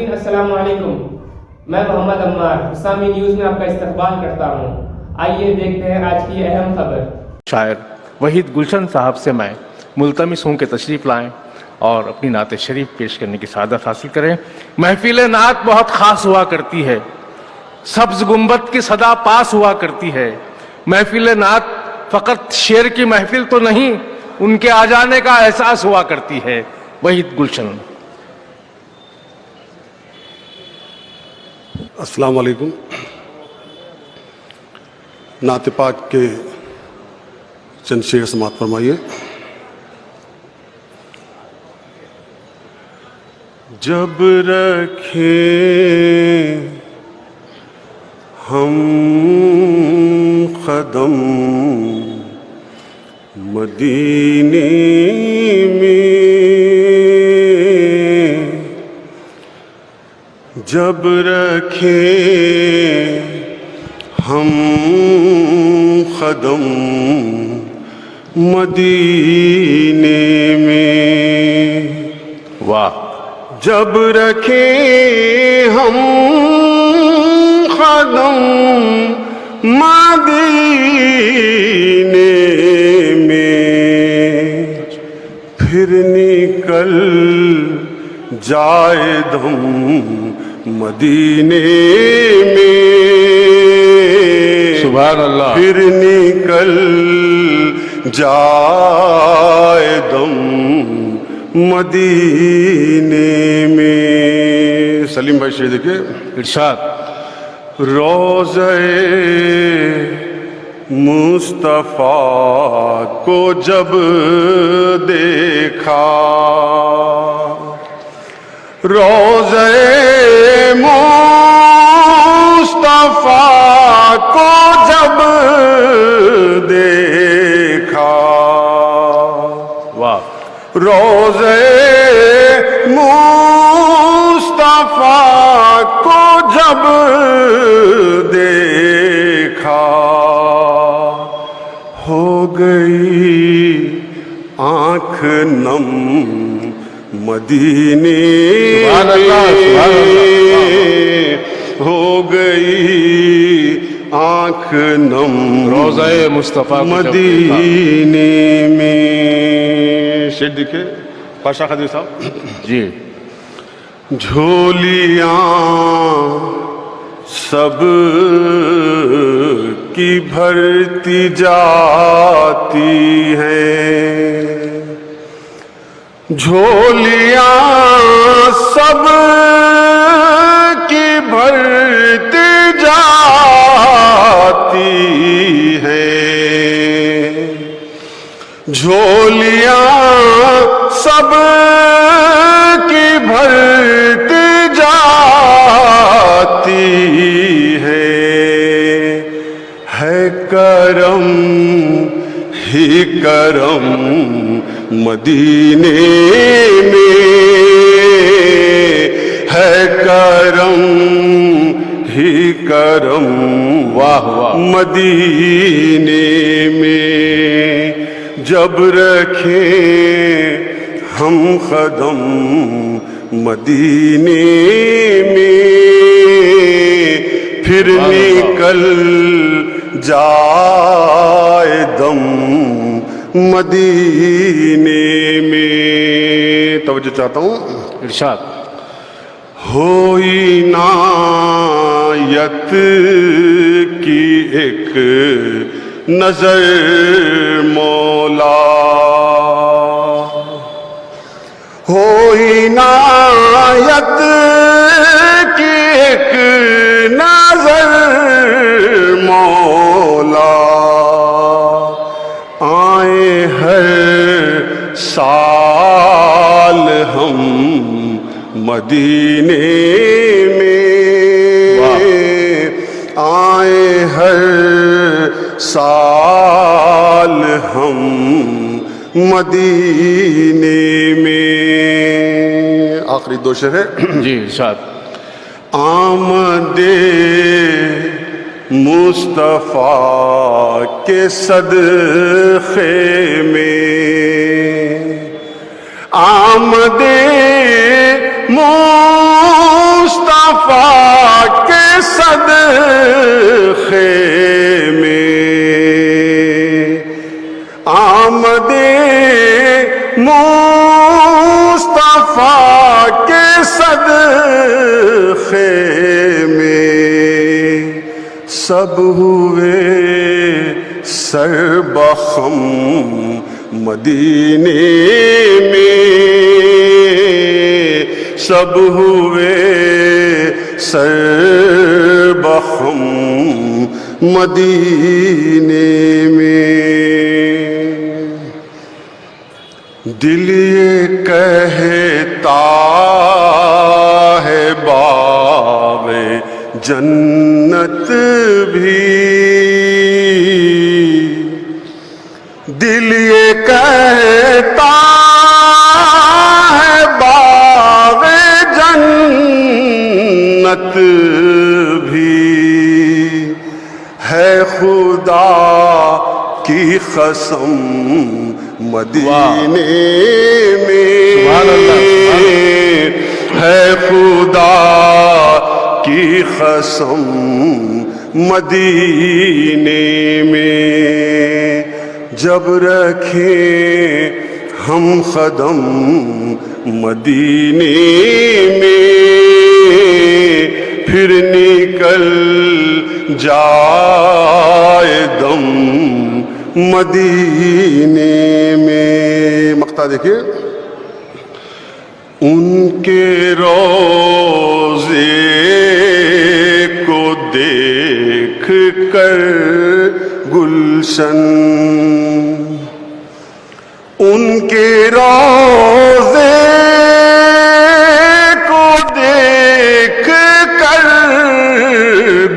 ناظرین السلام علیکم، میں محمد عمار اسلامی نیوز میں آپ کا استقبال کرتا ہوں۔ آئیے دیکھتے ہیں آج کی اہم خبر۔ شاعر وحید گلشن صاحب سے میں ملتمس ہوں کہ تشریف لائیں اور اپنی نعت شریف پیش کرنے کی سعادت حاصل کریں۔ محفل نعت بہت خاص ہوا کرتی ہے، سبز گنبد کی صدا پاس ہوا کرتی ہے۔ محفل نعت فقط شعر کی محفل تو نہیں، ان کے آ جانے کا احساس ہوا کرتی ہے۔ وحید گلشن۔ السلام علیکم۔ نعت پاک کے چند شعر سماعت فرمائیے۔ جب رکھیں ہم قدم مدینے میں، جب رکھیں ہم قدم مدینے میں، واہ! جب رکھیں ہم قدم مدینے میں، پھر نکل جائے دم مدینے میں، سبحان اللہ، پھر نکل جائے دم مدینے میں۔ سلیم بھائی شعر دیکھیں۔ ارشاد۔ روضہ مصطفیٰ کو جب دیکھا، روضہ مصطفیٰ کو جب دیکھا، واہ! روضہ مصطفیٰ کو جب دیکھا، ہو گئی آنکھ نم مدینے میں، ہو گئی آنکھ نم روضہ مصطفیٰ مدینے میں۔ شعر دیکھیں پاشا خدیر صاحب۔ جی۔ جھولیاں سب کی بھرتی جاتی ہیں، جھولیاں سب کی بھرتی جاتی ہیں، جھولیاں سب کی بھرتی جاتی ہے کرم ہی کرم مدینے میں، ہے کرم ہی کرم واہ واہ! مدینے میں، جب رکھیں ہم قدم مدینے میں، پھر نکل جائے دم مدینے میں۔ توجہ چاہتا ہوں۔ ارشاد۔ ہوئی عنایت کی ایک نظر مولا، ہوئی عنایت کی ایک نظر مولا، آئے ہر سال ہم مدینے میں، آئے ہر سال ہم مدینے میں۔ آخری دو شعر ہے۔ جی ارشاد۔ آمد مصطفیٰ کے صدقے میں، آمد مصطفیٰ صدقے میں آمد مصطفیٰ کے صدقے میں سب ہوئے سربخم مدینے میں، سب ہوئے سربخم مدینے میں۔ دل یہ کہتا ہے باغ جنت بھی، دل یہ کہتا ہے باغ جنت بھی، ہے خدا کی قسم مدینے میں، ہے خدا کی قسم مدینے میں، جب رکھیں ہم قدم مدینے میں، پھر نکل جائے دم مدینے میں۔ مقطع دیکھیے، ان کے روضے کو دیکھ کر گلشن، ان کے روضے کو دیکھ کر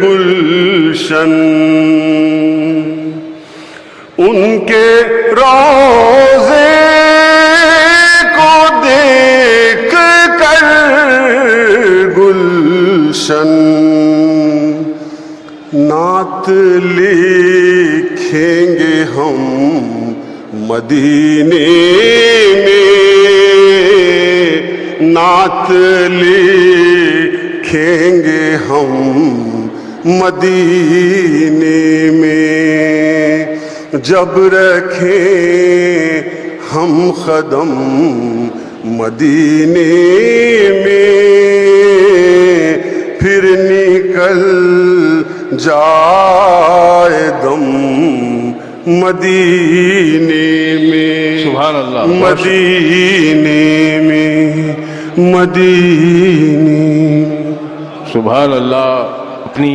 گلشن، ان کے روضے کو دیکھ کر گلشن، نعت لکھیں گے ہم مدینے میں، نعت لکھیں گے ہم مدینے میں، جب رکھیں ہم قدم مدینے میں، پھر نکل جائے دم مدینے میں، سبحان اللہ، مدینے میں، مدینے میں۔ سبحان اللہ۔ اپنی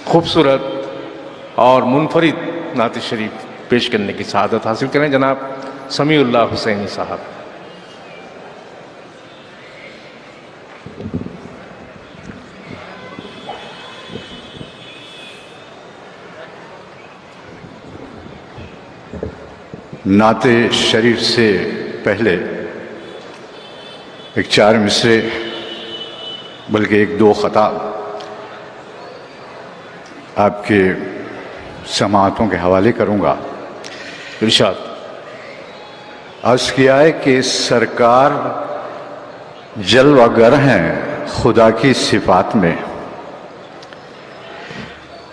خوبصورت اور منفرد نعت شریف پیش کرنے کی سعادت حاصل کریں جناب سمیع اللہ حسینی صاحب۔ نعت شریف سے پہلے ایک 4 مصرے بلکہ ایک 2 خطاب آپ کے سماعتوں کے حوالے کروں گا۔ ارشاد۔ عرض کیا ہے کہ سرکار جلوہ گر ہیں خدا کی صفات میں،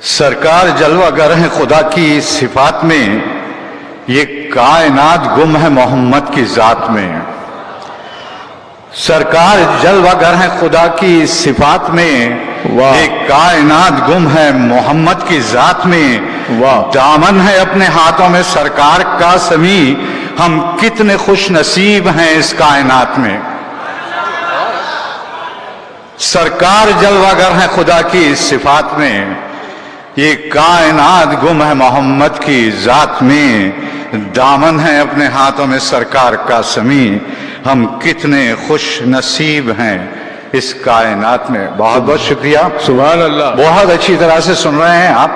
سرکار جلوہ گر ہیں خدا کی صفات میں، یہ کائنات گم ہے محمد کی ذات میں، سرکار جلوہ گر ہیں خدا کی صفات میں، یہ کائنات گم ہے محمد کی ذات میں، دامن ہے اپنے ہاتھوں میں سرکار کا سمی، ہم کتنے خوش نصیب ہیں اس کائنات میں۔ سرکار جلوہ گر ہیں خدا کی صفات میں، یہ کائنات گم ہے محمد کی ذات میں، دامن ہے اپنے ہاتھوں میں سرکار کا سمی، ہم کتنے خوش نصیب ہیں اس کائنات میں۔ بہت بہت شکریہ، سبحان اللہ۔ بہت اچھی طرح سے سن رہے ہیں آپ۔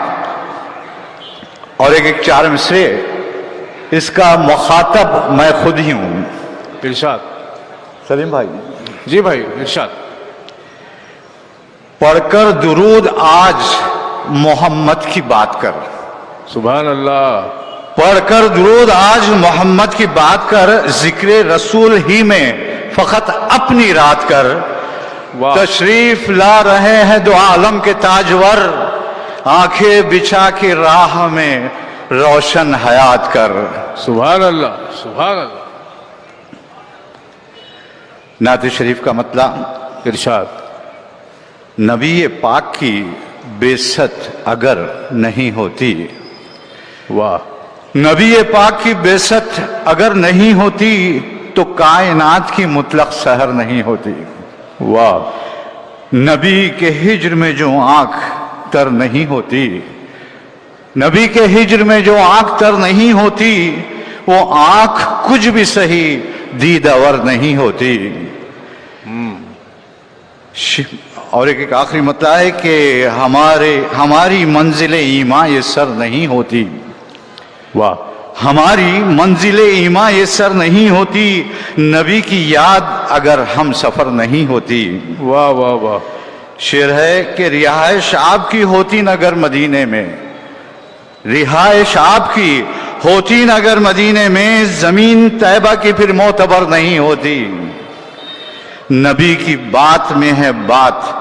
اور ایک 4 مصرے، اس کا مخاطب میں خود ہی ہوں۔ ارشاد۔ سلیم بھائی جی بھائی ارشاد۔ پڑھ کر درود آج محمد کی بات کر، سبحان اللہ۔ پڑھ کر درود آج محمد کی بات کر، ذکر رسول ہی میں فقط اپنی رات کر، वाह। तशरीफ ला रहे हैं दो आलम के ताजवर, आंखें बिछा के राह में रोशन हयात कर। सुभान अल्लाह, सुभान अल्लाह। नात शरीफ का मतला, इरशाद। नबी पाक की बेइज्जत अगर नहीं होती, वाह। नबी पाक की बेइज्जत अगर नहीं होती तो कायनात की मुतलक सहर नहीं होती। वाह। नबी के हिज्र में जो आंख तर नहीं होती, नबी के हिज्र में जो आंख तर नहीं होती, वो आंख कुछ भी सही दीदावर नहीं होती। और एक आखिरी मतलब है कि हमारी मंजिल ईमा ये सर नहीं होती। वाह। हमारी मंजिल ईमा ये सर नहीं होती, नबी की याद अगर हम सफर नहीं होती। वाह वाह वाह। शेर है कि रिहाइश आपकी होती नगर मदीने में, रिहाइश आपकी होती नगर मदीने में, जमीन तैयबा की फिर मोतबर नहीं होती। नबी की बात में है बात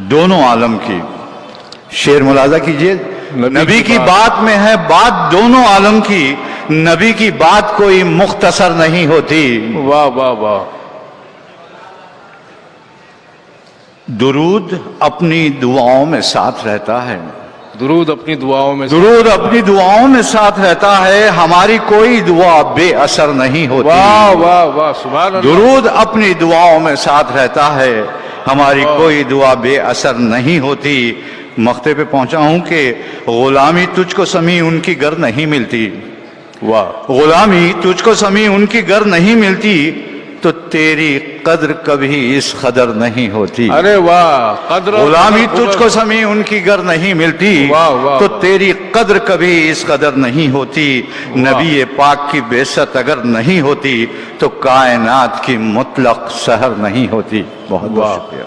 दोनों आलम की। शेर मुलाजा कीजिए, नबी की बात में है बात दोनों आलम की, नबी की बात कोई मुख्तसर नहीं होती। वाह वाह वाह। दुरूद अपनी दुआओं में साथ रहता है, दुरूद अपनी दुआओं में, दुरूद अपनी दुआओं में साथ रहता है, हमारी कोई दुआ बेअसर नहीं होती। वाह वाह वाह, सुभान अल्लाह। दुरूद अपनी दुआओं में साथ रहता है, हमारी कोई दुआ बेअसर नहीं होती। मख्ते पे पहुंचा हूं कि गुलामी तुझको समी उनकी गर नहीं मिलती। वाह। गुलामी तुझको समी उनकी गर नहीं मिलती, तो तेरी कद्र कभी इस कदर नहीं होती। अरे वाह। कद्र गुलामी तुझको समी उनकी गर नहीं मिलती, वाह वाह। तो तेरी कद्र कभी इस कदर नहीं होती। नबी पाक की बेइज्जत अगर नहीं होती तो कायनात की मुतलक सहर नहीं होती। बहुत बहुत शुक्रिया।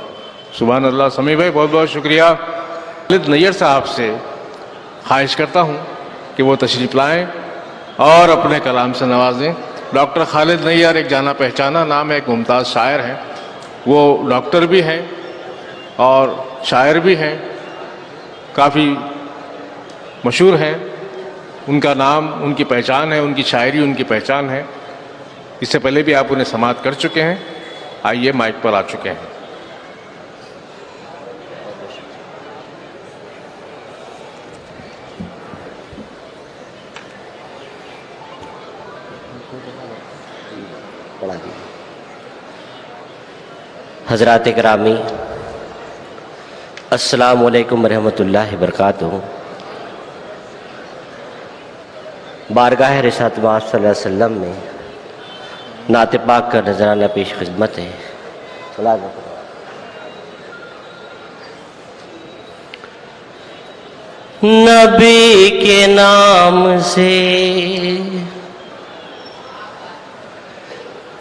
सुभान अल्लाह। समी भाई बहुत बहुत शुक्रिया। खालिद नैयर साहब से ख्वाहिश करता हूँ कि वो तशरीफ़ लाएं और अपने कलाम से नवाजें। डॉक्टर खालिद नैयर एक जाना पहचाना नाम है, एक मुमताज़ शायर हैं। वो डॉक्टर भी हैं और शायर भी हैं, काफ़ी मशहूर हैं। उनका नाम, उनकी पहचान है, उनकी शायरी उनकी पहचान है। इससे पहले भी आप उन्हें समाअत कर चुके हैं। आइए, माइक पर आ चुके हैं। हज़रात इकरामी, अस्सलामु अलैकुम रहमतुल्लाहि बरकातुहू। बारगाह रिसात सल्लल्लाहु अलैहि वसल्लम में नात पाक का नजराना पेश खिदमत है। नबी के नाम से,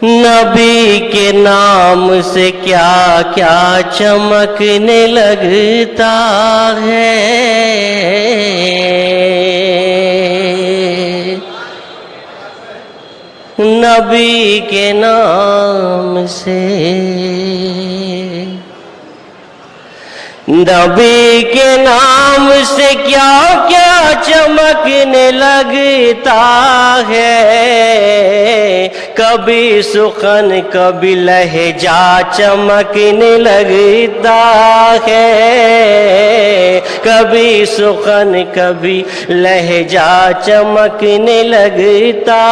नबी के नाम से क्या क्या चमकने लगता है। नबी के नाम से, नबी के नाम से क्या क्या चमकने लगता है। कभी सुखन कभी लहजा चमकने लगता है। कभी सुखन कभी लहजा चमकने लगता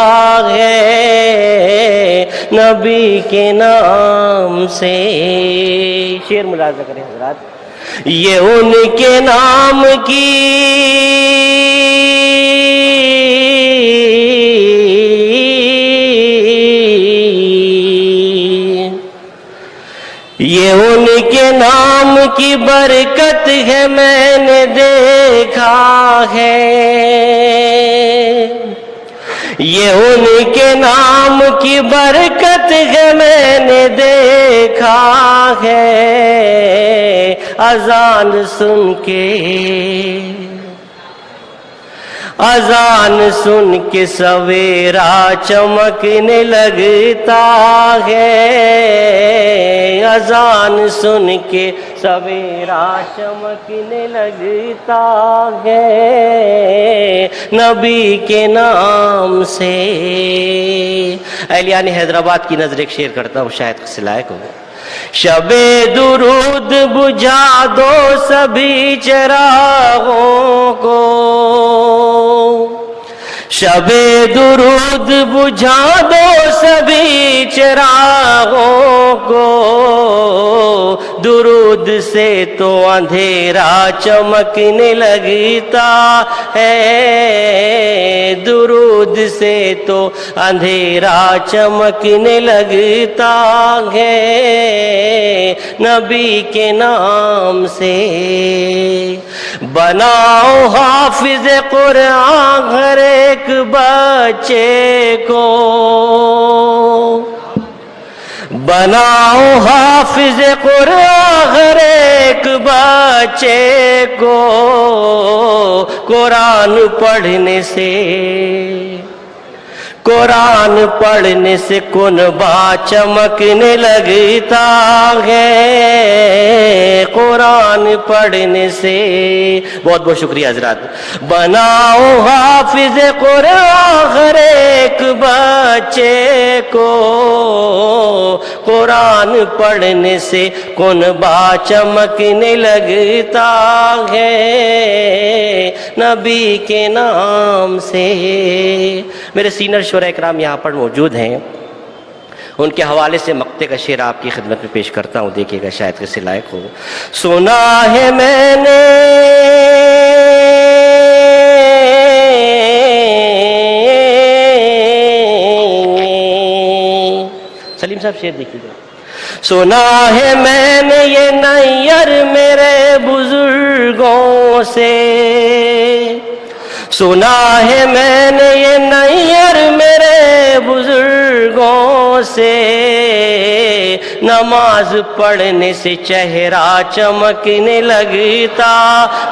है। नबी के नाम से। शेर मुलाज़ा करें हज़रात। ये उनके नाम की ये उनके नाम की बरकत है, मैंने देखा है। ये उनके नाम की बरकत है, मैंने देखा है। अजान सुन के, اذان سن کے سویرا چمکنے لگتا ہے، اذان سن کے سویرا چمکنے لگتا ہے، نبی کے نام سے۔ اہلیان حیدرآباد کی نظر ایک شعر کرتا ہوں، شاید کسی لائق ہو۔ شب درود بجھا دو سبھی چراغوں کو، شب درود بجھا دو سبھی چراغوں کو، درود سے تو اندھیرا چمکنے لگتا ہے، درود سے تو اندھیرا چمکنے لگتا ہے، نبی کے نام سے۔ بناؤ حافظ قرآن ہر ایک بچے کو، بناؤ حافظ قرآن ہر ایک بچے کو، قرآن پڑھنے سے، قرآن پڑھنے سے کنبہ چمکنے لگتا ہے، قرآن پڑھنے سے۔ بہت بہت شکریہ حضرات۔ بناؤ حافظ قرآن ہر ایک بچے کو، قرآن پڑھنے سے کنبہ چمکنے لگتا ہے، نبی کے نام سے۔ میرے سینئر شعراء اکرام یہاں پر موجود ہیں، ان کے حوالے سے مقطع کا شعر آپ کی خدمت میں پیش کرتا ہوں، دیکھیے گا شاید کسی لائق ہو۔ سنا ہے میں نے سلیم صاحب شعر دیکھیے گا۔ سنا ہے میں نے یہ نیر میرے بزرگوں سے، سنا ہے میں نے یہ نیر میرے بزرگوں سے، نماز پڑھنے سے چہرہ چمکنے لگتا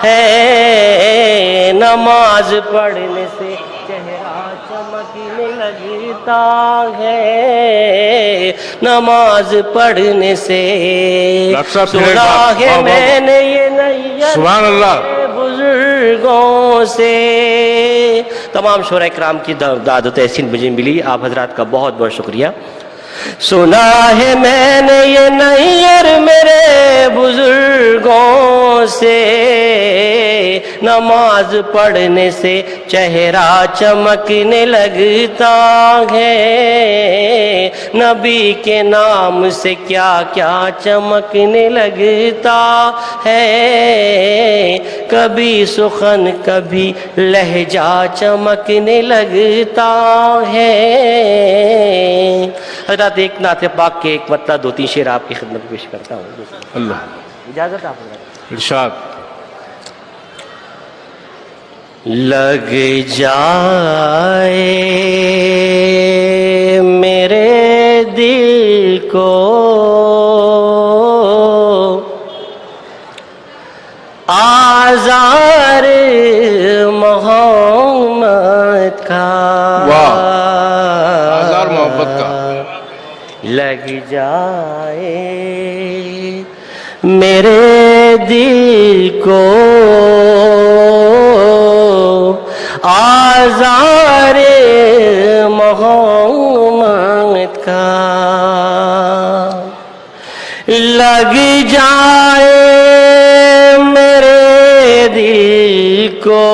ہے، نماز پڑھنے سے چہرہ چمکنے لگتا ہے، نماز پڑھنے سے۔ سنا ہے میں نے یہ نیر سبحان اللہ بزرگوں سے۔ تمام شعراء اکرام کی داد و تحسین مجھے ملی، آپ حضرات کا بہت بہت شکریہ۔ سنا ہے میں نے یہ نیر میرے بزرگوں سے، نماز پڑھنے سے چہرہ چمکنے لگتا ہے، نبی کے نام سے کیا کیا چمکنے لگتا ہے، کبھی سخن کبھی لہجہ چمکنے لگتا ہے۔ حضرات ایک نعت پاک کے ایک مطلع دو تین شعر آپ کی خدمت میں پیش کرتا ہوں، اللہ اجازت آپ حضرات۔ ارشاد۔ لگ جائے میرے دل کو آزار محمد کا، آزار محبت کا، لگ جائے میرے دل کو آزار محمد کا، لگ جائے میرے دل کو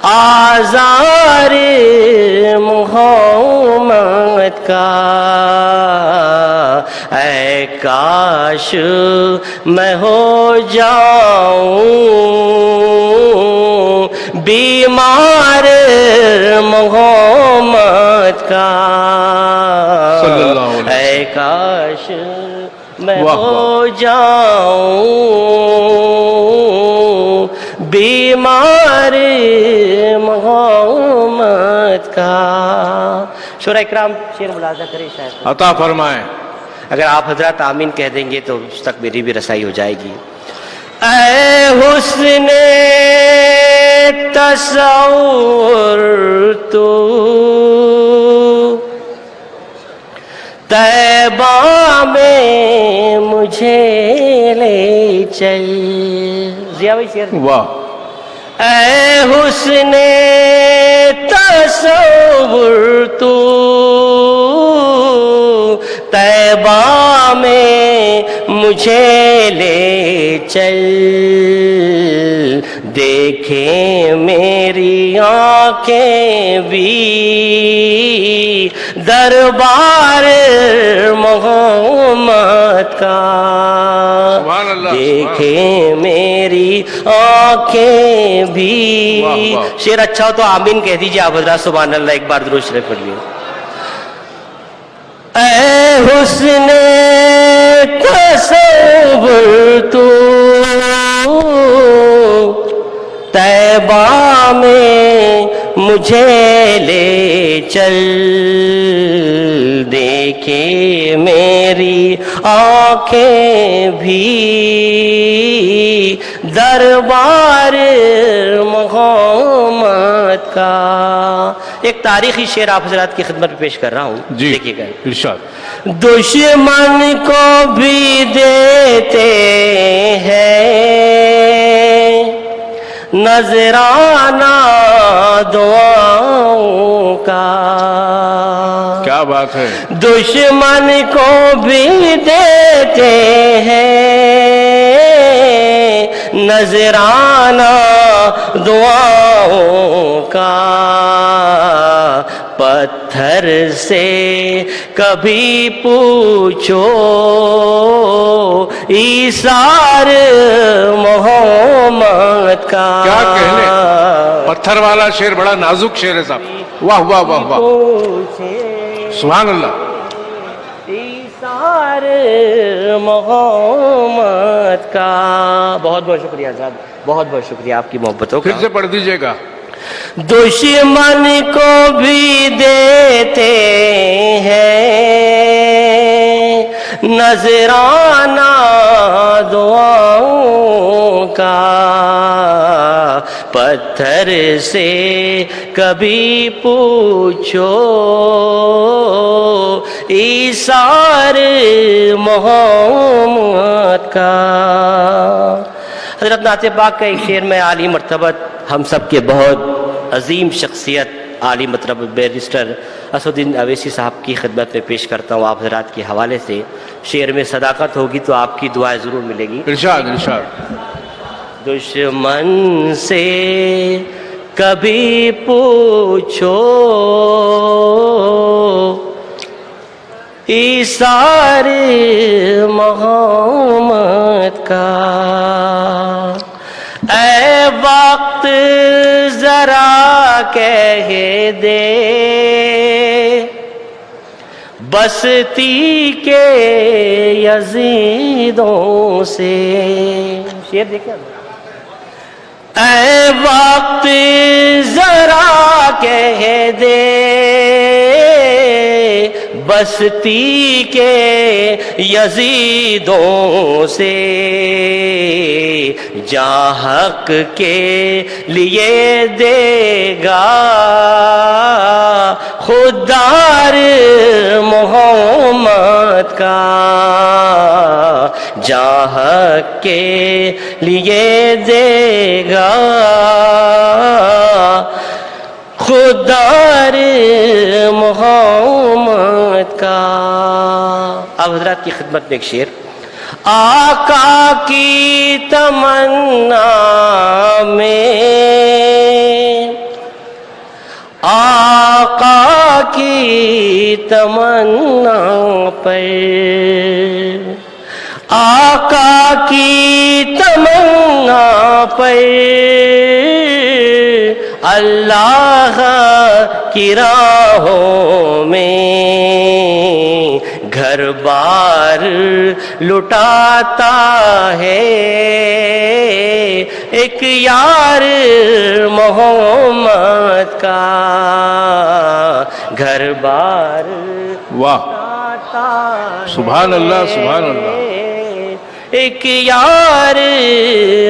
آزار محمد کا، اے کاش میں ہو جاؤں بیمار محمد کا، اے کاش میں ہو جاؤں بیمار محمد کا۔ شعراء اکرام شعر ملاحظہ کریں، شاید عطا فرمائیں۔ اگر آپ حضرات آمین کہہ دیں گے تو اس تک میری بھی رسائی ہو جائے گی۔ اے حسن تصور تو طیبہ میں مجھے لے چل. ضیاء بھائی شعر. واہ. اے حسن تصور تو طیبہ میں مجھے لے چل. دیکھیں میری آنکھیں بھی دربار محمد کا. سبحان اللہ. دیکھیں میری آنکھیں بھی. واہ واہ. شعر اچھا ہو تو آمین کہہ دیجیے آپ حضرات. سبحان اللہ. ایک بار درود شریف پڑھ لیے. اے حسن تصور تو طیبہ میں مجھے لے چل. دیکھے میری آنکھیں بھی دربار محمد کا. ایک تاریخی شعر آپ حضرات کی خدمت میں پیش کر رہا ہوں. جی دیکھیے گا. ارشاد. دشمن کو بھی دیتے ہیں نذرانہ دعاؤں کا. کیا بات ہے. دشمن کو بھی دیتے ہیں نذرانہ دعاؤں کا. پتھر سے کبھی پوچھو ایثار محمد کا. کیا کہنے. پتھر والا شعر بڑا نازک شعر ہے صاحب. واہ واہ واہ واہ. سبحان اللہ. ایثار محمد کا. بہت بہت شکریہ صاحب. بہت بہت شکریہ آپ کی محبتوں کا. پھر سے پڑھ دیجئے گا. دشمن کو بھی دیتے ہیں نذرانہ دعاؤں کا. پتھر سے کبھی پوچھو ایثار محمد کا. حضرت نعت پاک کا ایک شعر میں عالی مرتبت ہم سب کے بہت عظیم شخصیت عالی مطلب بیرسٹر اسدالدین اویسی صاحب کی خدمت میں پیش کرتا ہوں آپ حضرات کے حوالے سے. شعر میں صداقت ہوگی تو آپ کی دعائیں ضرور ملے گی. ارشاد ارشاد. دشمن سے کبھی پوچھو ایثار محمد کا. اے وقت ذرا کہہ دے بستی کے یزیدوں سے. شعر دیکھیں. اے وقت ذرا کہہ دے بستی کے یزیدوں سے جہاں حق کے لیے دے گا خوددار محمد کا. جہاں حق کے لیے دے گا خوددار محمد کا. اب حضرات کی خدمت میں ایک شعر. آقا کی تمنا میں آقا کی تمنا پر آقا کی تمنا پر اللہ کی راہوں میں گھر بار لٹاتا ہے ایک یار محمد کا. گھر بار واہ. لٹاتا سبحان اللہ سبحان اللہ. ایک یار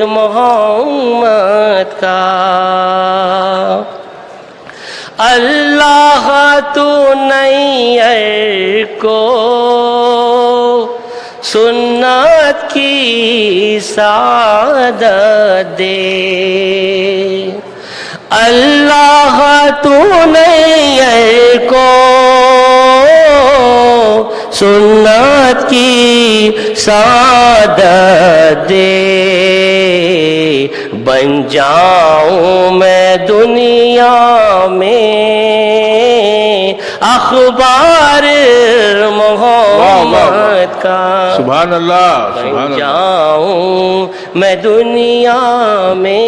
محمد کا اللہ تو نیر کو سنت کی سعادت دے اللہ تو نیر کو سنت کی سعادت دے بن جاؤں میں دنیا میں اخبار محمد کا سبحان اللہ سبحان بن اللہ جاؤں میں دنیا میں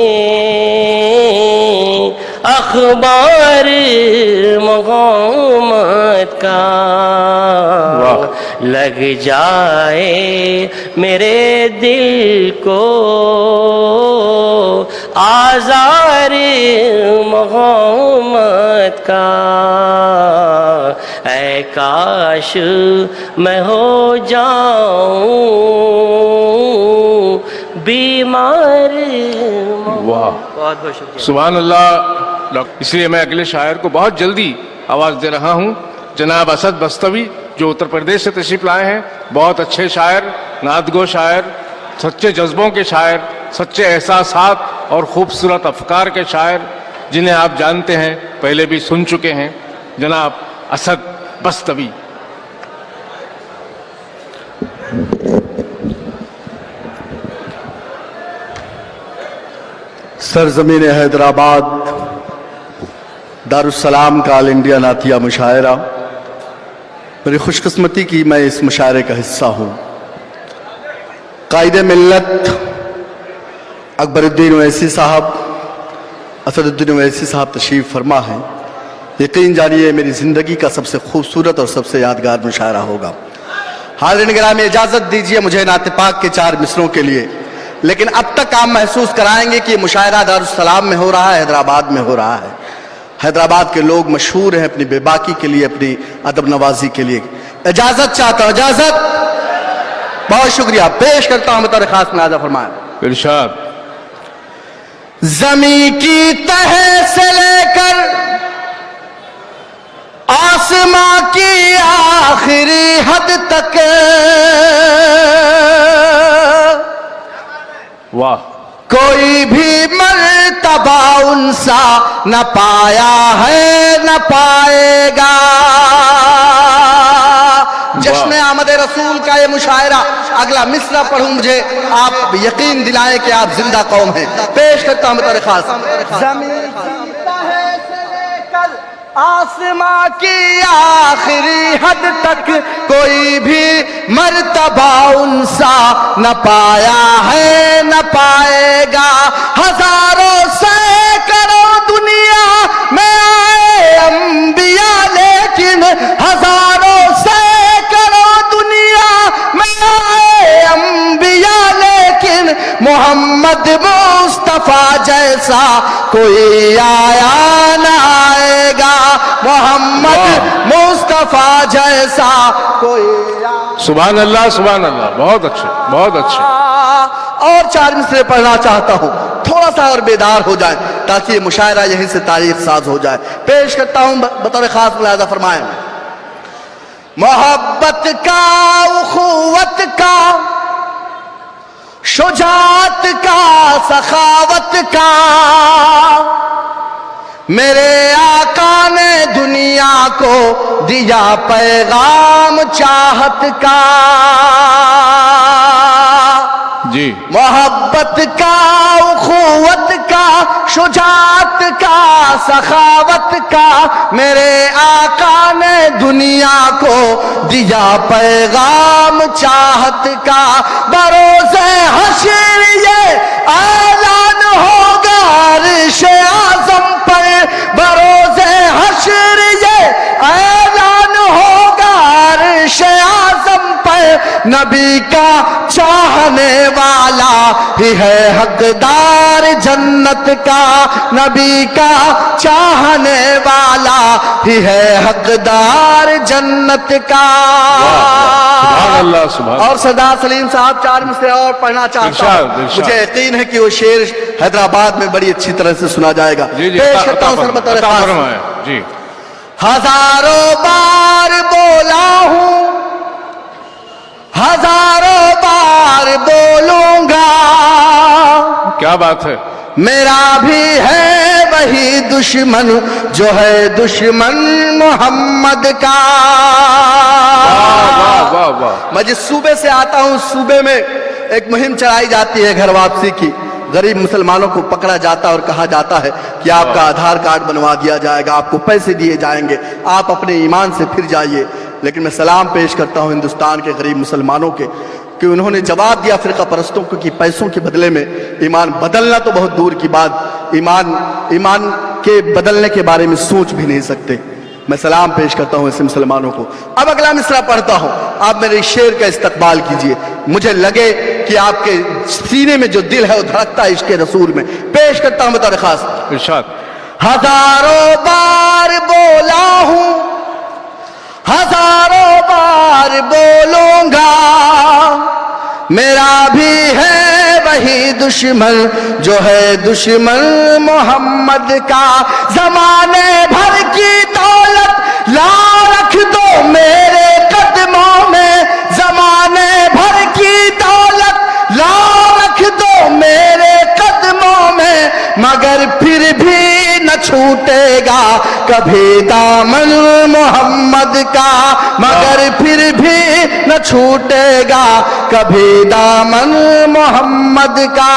اخبار محمد کا لگ جائے میرے دل کو آزار محمد کا اے کاش میں ہو جاؤں بیمار واہ بہت بہت شکریہ سبحان اللہ اس لیے میں اگلے شاعر کو بہت جلدی آواز دے رہا ہوں جناب اسد بستوی جو اتر پردیش سے تشریف لائے ہیں بہت اچھے شاعر نعت گو شاعر سچے جذبوں کے شاعر سچے احساسات اور خوبصورت افکار کے شاعر جنہیں آپ جانتے ہیں پہلے بھی سن چکے ہیں جناب اسد بستوی سرزمین حیدرآباد دارالسلام کا آل انڈیا نعتیہ مشاعرہ میری خوش قسمتی کی میں اس مشاعرے کا حصہ ہوں قائد ملت اکبر الدین اویسی صاحب اسد الدین اویسی صاحب تشریف فرما ہیں یقین جانیے میری زندگی کا سب سے خوبصورت اور سب سے یادگار مشاعرہ ہوگا حاضرین گرامی اجازت دیجیے مجھے نعت پاک کے 4 مصروں کے لیے لیکن اب تک آپ محسوس کرائیں گے کہ یہ مشاعرہ دارالسلام میں ہو رہا ہے حیدرآباد میں ہو رہا ہے حیدرآباد کے لوگ مشہور ہیں اپنی بے باکی کے لیے اپنی ادب نوازی کے لیے اجازت چاہتا ہوں اجازت بہت شکریہ پیش کرتا ہوں بطور خاص ملاحظہ فرمائیں ارشاد زمین کی تہ سے لے کر آسماں کی آخری حد تک واہ کوئی بھی مرتبہ ان سا نہ پایا ہے نہ پائے گا جشن آمد رسول کا یہ مشاعرہ اگلا مصرع پڑھوں مجھے آپ یقین دلائیں کہ آپ زندہ قوم ہیں پیش کرتا ہوں بطور خاص زمین کی تہ سے لے کر آسماں کی آخری حد تک کوئی بھی مرتبہ ان سا نہ پایا ہے نہ پائے گا ہزاروں سینکڑوں دنیا میں آئے انبیاء لیکن ہزاروں سینکڑوں دنیا میں آئے انبیاء لیکن محمد مصطفیٰ جیسا کوئی آیا نہ آئے گا محمد مصطفیٰ جیسا کوئی سبحان اللہ بہت اچھے بہت اچھے اور 4 مصرے پڑھنا چاہتا ہوں تھوڑا سا اور بیدار ہو جائیں تاکہ یہ مشاعرہ یہیں سے تاریخ ساز ہو جائے پیش کرتا ہوں بطور خاص ملاحظہ فرمائیں محبت کا اخوت کا شجاعت کا سخاوت کا میرے آقا نے دنیا کو دیا پیغام چاہت کا جی محبت کا اخوت کا شجاعت کا سخاوت کا میرے آقا نے دنیا کو دیا پیغام چاہت کا بروز حشر یہ اعلان ہوگا عرش اعظم پر بروز حشر یہ اعلان ہوگا عرش اعظم پر نبی کا چاہنے والا ہی ہے حقدار جنت کا نبی کا چاہنے والا ही है हकदार जन्नत का। सुभान अल्लाह, सुभान। और सरदार सलीम साहब 4 मिसरे और पढ़ना चाहता इरशाद, हूं। इरशाद। मुझे यकीन है कि वो शेर हैदराबाद में बड़ी अच्छी तरह से सुना जाएगा। जी जी, पेश करता हूं सर बतौर खास। जी। हजारों बार बोला हूं, हजारों बार बोलूंगा, क्या बात है। मेरा भी है वही दुश्मन जो है दुश्मन मोहम्मद का। वाह वाह वाह। मैं जिस सूबे से आता हूं उस सूबे में एक मुहिम चलाई जाती है घर वापसी की। गरीब मुसलमानों को पकड़ा जाता है और कहा जाता है कि आपका आधार कार्ड बनवा दिया जाएगा, आपको पैसे दिए जाएंगे, आप अपने ईमान से फिर जाइए। लेकिन मैं सलाम पेश करता हूं हिंदुस्तान के गरीब मुसलमानों के कि उन्होंने जवाब दिया फिरका परस्तों को कि पैसों के बदले में ईमान बदलना तो बहुत दूर की बात, ईमान के बदलने के बारे में सोच भी नहीं सकते। मैं सलाम पेश करता हूं ऐसे मुसलमानों को। अब अगला मिसरा पढ़ता हूं, आप मेरे शेर का इस्तकबाल कीजिए। मुझे लगे कि आपके सीने में जो दिल है वो धड़कता है इसके रसूल में। पेश करता हूं बतौर खास। इरशाद। हजारों बार बोला हूं, हजारों बार बोलूंगा, मेरा भी है वही दुश्मन जो है दुश्मन मोहम्मद का। जमाने भर की दौलत ला रख दो मेरे कदमों में, जमाने भर की दौलत ला रख दो मेरे कदमों में, मगर फिर भी न छूटेगा कभी दामन मोहम्मद का, मगर फिर भी न छूटेगा कभी दामन मोहम्मद का।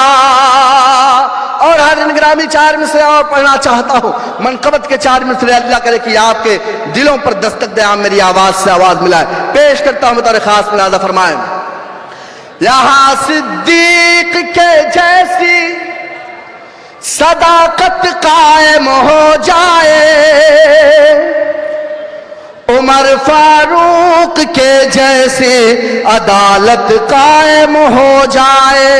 और हर ग्रामी 4 मिसरे और पढ़ना चाहता हूं। मनकबत के 4 मिसरे अल्लाह करे कि आपके दिलों पर दस्तक दे, आप मेरी आवाज से आवाज मिलाए। पेश करता हूं बतौर खास, मुलाजा फरमाएं। यहां सिद्दीक के जैसी सदाकत कायम हो जाए, उमर फारूक के जैसी अदालत कायम हो जाए,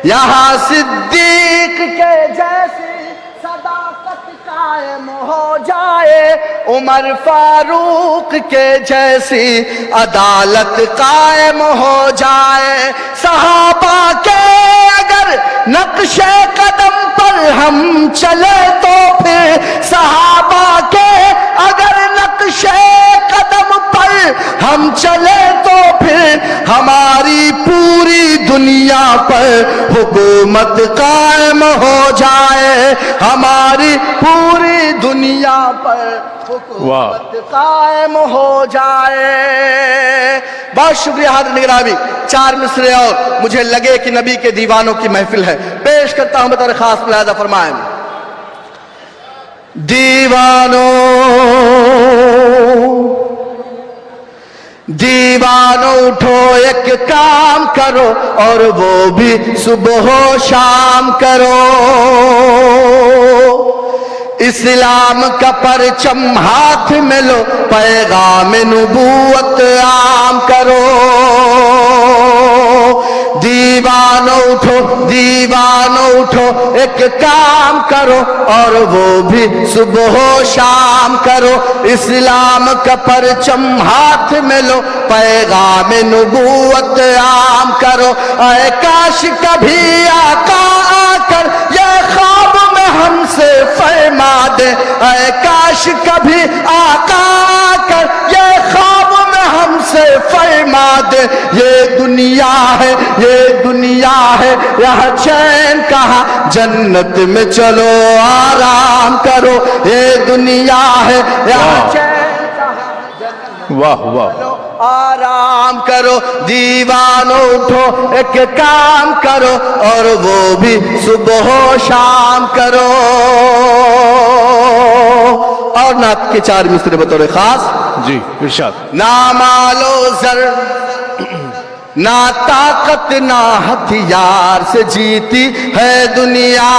यहां सिद्दीक के जैसी सदाकत कायम हो जाए, उमर फारूक के जैसी अदालत कायम हो जाए। सहाबा के अगर नक्शे कदम पर हम चले तो फिर, सहाबा के अगर नक्शे कदम पर हम चले तो फिर, हमारी पूरी दुनिया पर हुकूमत कायम हो जाए, हमारी पूरी दुनिया पर हुकूमत कायम हो जाए। बहुत शुक्रिया हाज़िर निगरानी। 4 मिसरे और मुझे लगे कि नबी के दीवानों की महफिल है। पेश करता हूं बतौर खास, मुलाहिजा फरमाएं। दीवानों दीवानों उठो एक काम करो और वो भी सुबह शाम करो, इस्लाम का परचम हाथ में लो, पैगाम नबूवत आम करो। दीवानों उठो एक काम करो और वो भी सुबह शाम करो, इस्लाम का परचम हाथ में लो, पैगाम नबूवत आम करो। ऐ काश कभी आका आकर ये ख्वाब में हमसे फरमा दे, ऐ काश कभी आका आकर ये ख्वाब में हमसे फरमा दे। ये दुनिया है यहाँ चैन कहाँ, जन्नत में चलो आराम करो। ये दुनिया है यहाँ चैन कहाँ, वाह वाह, आराम करो। दीवानों उठो एक काम करो और वो भी सुबह शाम करो। और नात के 4 मिसरे बतौर खास। जी इरशाद। ना मालो जर ना ताकत ना हथियार से जीती है दुनिया।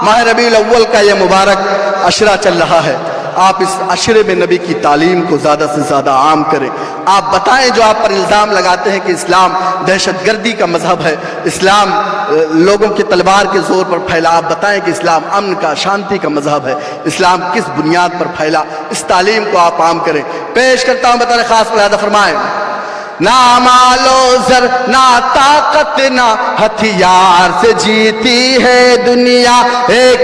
माह रबीउल अव्वल का ये मुबारक अशरा चल रहा है آپ اس عشرے میں نبی کی تعلیم کو زیادہ سے زیادہ عام کریں. آپ بتائیں جو آپ پر الزام لگاتے ہیں کہ اسلام دہشت گردی کا مذہب ہے, اسلام لوگوں کے تلوار کے زور پر پھیلا, آپ بتائیں کہ اسلام امن کا, شانتی کا مذہب ہے, اسلام کس بنیاد پر پھیلا, اس تعلیم کو آپ عام کریں. پیش کرتا ہوں بطور خاص ملاحظہ فرمائیں. نہ مال و زر نہ طاقت نہ ہتھیار سے جیتی ہے دنیا,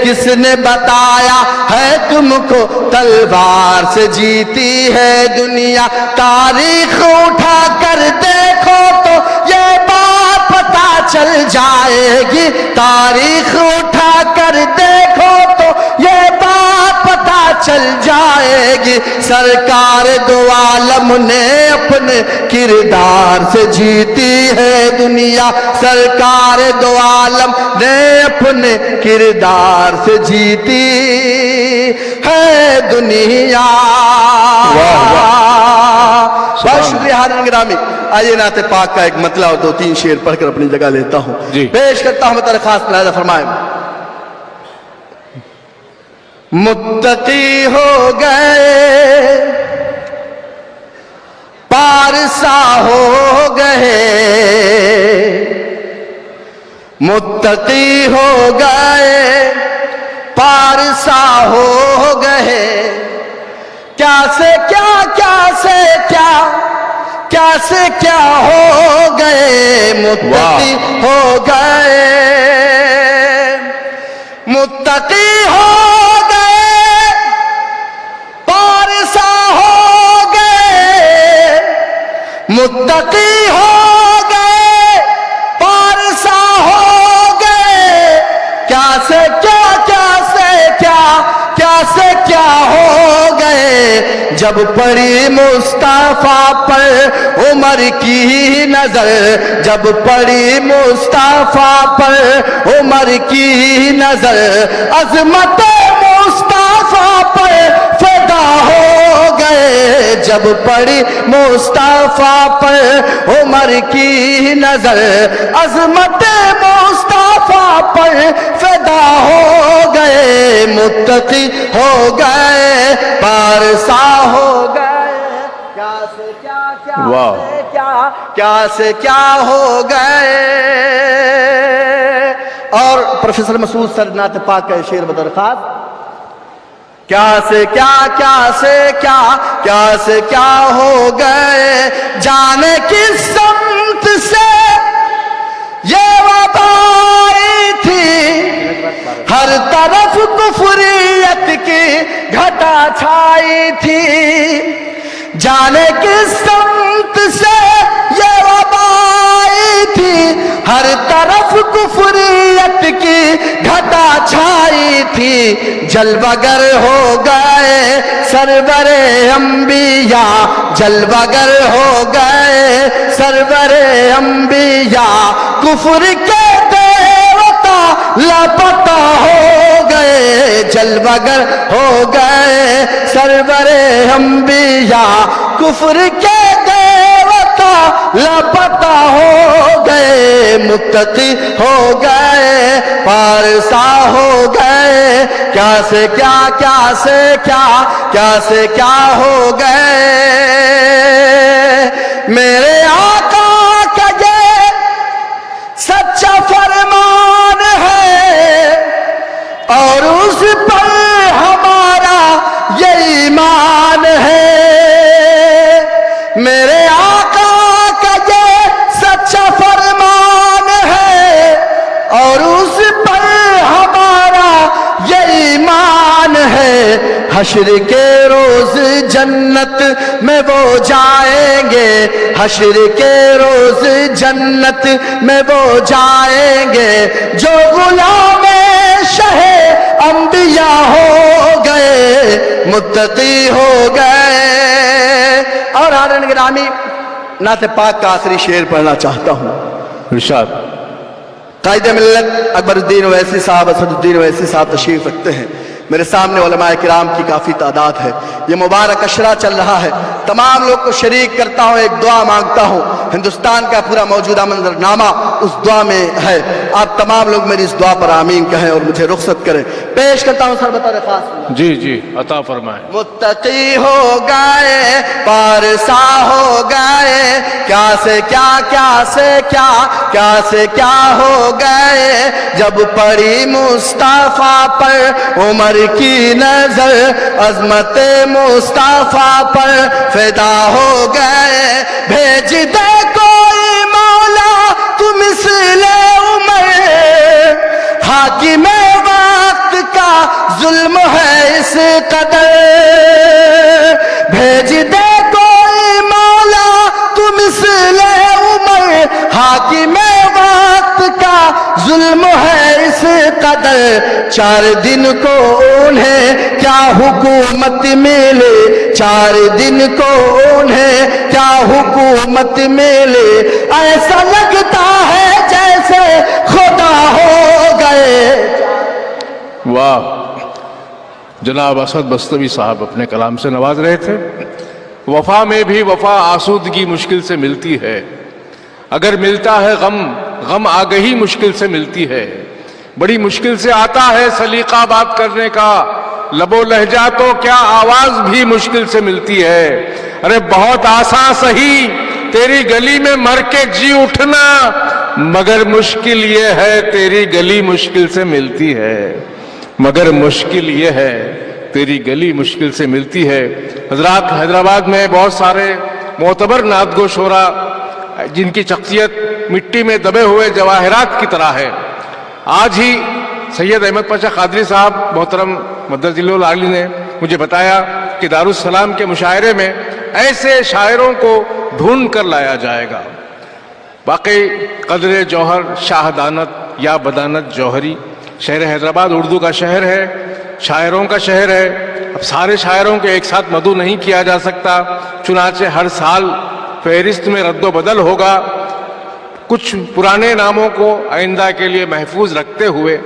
کس نے بتایا ہے تم کو تلوار سے جیتی ہے دنیا. تاریخ اٹھا کر دیکھو تو یہ بات پتہ چل جائے گی, تاریخ اٹھا کر دیکھو تو یہ بات پتہ چل جائے گی. سرکار دو عالم نے اپنے کردار سے جیتی ہے دنیا, سرکار دو عالم نے اپنے کردار سے جیتی ہے دنیا. بہت شکریہ حاضرین گرامی. آئیے نعت پاک کا ایک مطلع اور 2-3 شعر پڑھ کر اپنی جگہ لیتا ہوں. پیش کرتا ہوں بطور خاص ملاحظہ فرمائیں. متقی ہو گئے پارسا ہو گئے, متقی ہو گئے پارسا ہو گئے. کیا سے کیا, کیا سے کیا, کیا سے کیا ہو گئے, متقی ہو گئے, متقی ہو متقی ہو گئے پارسا ہو گئے. کیا سے کیا, کیا سے کیا, کیا سے کیا ہو گئے. جب پڑی مصطفیٰ پر عمر کی نظر, جب پڑی مصطفیٰ پر عمر کی نظر, عظمت مصطفیٰ پر فدا ہو گئے. جب پڑی مصطفیٰ پر عمر کی نظر, عظمت مصطفیٰ پر فدا ہو گئے. متقی ہو گئے پارسا ہو گئے. کیا سے کیا, کیا سے کیا, کیا سے کیا ہو گئے. اور پروفیسر مسعود سر نعت پاک کا شعر بطور خاص. کیا سے کیا, کیا سے کیا, کیا سے کیا ہو گئے. جانے کس سمت سے یہ وبا آئی تھی, ہر طرف کفریت کی گھٹا چھائی تھی. جانے کس سمت سے یہ وبا آئی تھی, ہر طرف کفریت کی گھٹا چھائی تھی. جلوگر ہو گئے سرور انبیاء, جلوگر ہو گئے سرور انبیاء. کفر کے دیوتا لاپتہ ہو گئے, جلوگر ہو گئے سرور انبیاء. کفر کے دیوتا لاپتہ ہو گئے. متقی ہو گئے پارسا ہو گئے. کیا سے کیا, کیا سے کیا, کیا سے کیا ہو گئے. میرے آقا کا یہ سچا فرمان ہے, اور اس پر ہمارا یہ ایمان ہے. میرے آقا کا یہ سچا فرمان ہے, اور اس پر ہمارا یہ ایمان ہے. حشر کے روز جنت میں وہ جائیں گے, حشر کے روز جنت میں وہ جائیں گے, جو غلام شہ انبیاء ہو گئے, متقی ہو گئے. اور حاضرین گرامی نعت پاک کا آخری شعر پڑھنا چاہتا ہوں. ارشاد. قائد ملت اکبر الدین اویسی صاحب, اسد الدین اویسی صاحب تشریف رکھتے ہیں. मेरे सामने उलमाए किराम की काफ़ी तादाद है। ये मुबारक अशरा चल रहा है, तमाम लोग को शरीक करता हूँ, एक दुआ मांगता हूँ। हिंदुस्तान का पूरा मौजूदा मंजरनामा उस दुआ में है। आप तमाम लोग मेरी इस दुआ पर आमीन कहें और मुझे रुखसत करें। पेश करता हूँ सरबत खास। जी जी, अता फरमाएं। मुत्तकी हो गए, पारसा हो गए, क्या से क्या, क्या से क्या, क्या से क्या हो गए, जब पड़ी मुस्तफा पर उमर की नजर, अजमत मुस्तफा पर फिदा हो गए। भेज दे कोई मौला तू मिसले उमर, हाकिम वक्त का जुल्म है इस कदर। भेज दे कोई मौला तू मिसले उमर, हाकिम वक्त का जुल्म है इस कदर। 4 दिन को उन्हें क्या हुकूमत मिले, 4 दिन को उन्हें क्या हुकूमत मिले, ऐसा लगता है जैसे खुदा हो गए। वाह, जनाब असद बस्तवी साहब अपने कलाम से नवाज रहे थे। वफा में भी वफा आसूदगी मुश्किल से मिलती है, अगर मिलता है गम, गम आगही मुश्किल से मिलती है। बड़ी मुश्किल से आता है सलीका बात करने का, लबो लहजा तो क्या आवाज भी मुश्किल से मिलती है। अरे बहुत आसान सही तेरी गली में मर के जी उठना, मगर मुश्किल ये है तेरी गली मुश्किल से मिलती है, मगर मुश्किल ये है तेरी गली मुश्किल से मिलती है। हजरात, हैदराबाद में बहुत सारे मोतबर नादगो शोरा जिनकी शख्सियत मिट्टी में दबे हुए जवाहरात की तरह है। आज ही सैयद अहमद पाशा कादरी साहब मोहतरम मद्दजिल्लुल आली ने मुझे बताया कि दारुस्सलाम के मुशायरे में ऐसे शायरों को ढूंढ कर लाया जाएगा। बाकी कदर जौहर, शाहदानत या बदानत जौहरी, शहर हैदराबाद उर्दू का शहर है, शायरों का शहर है। अब सारे शायरों को एक साथ मदू नहीं किया जा सकता, चुनाचे हर साल फहरिस्त में रद्दो बदल होगा। कुछ पुराने नामों को आइंदा के लिए महफूज रखते हुए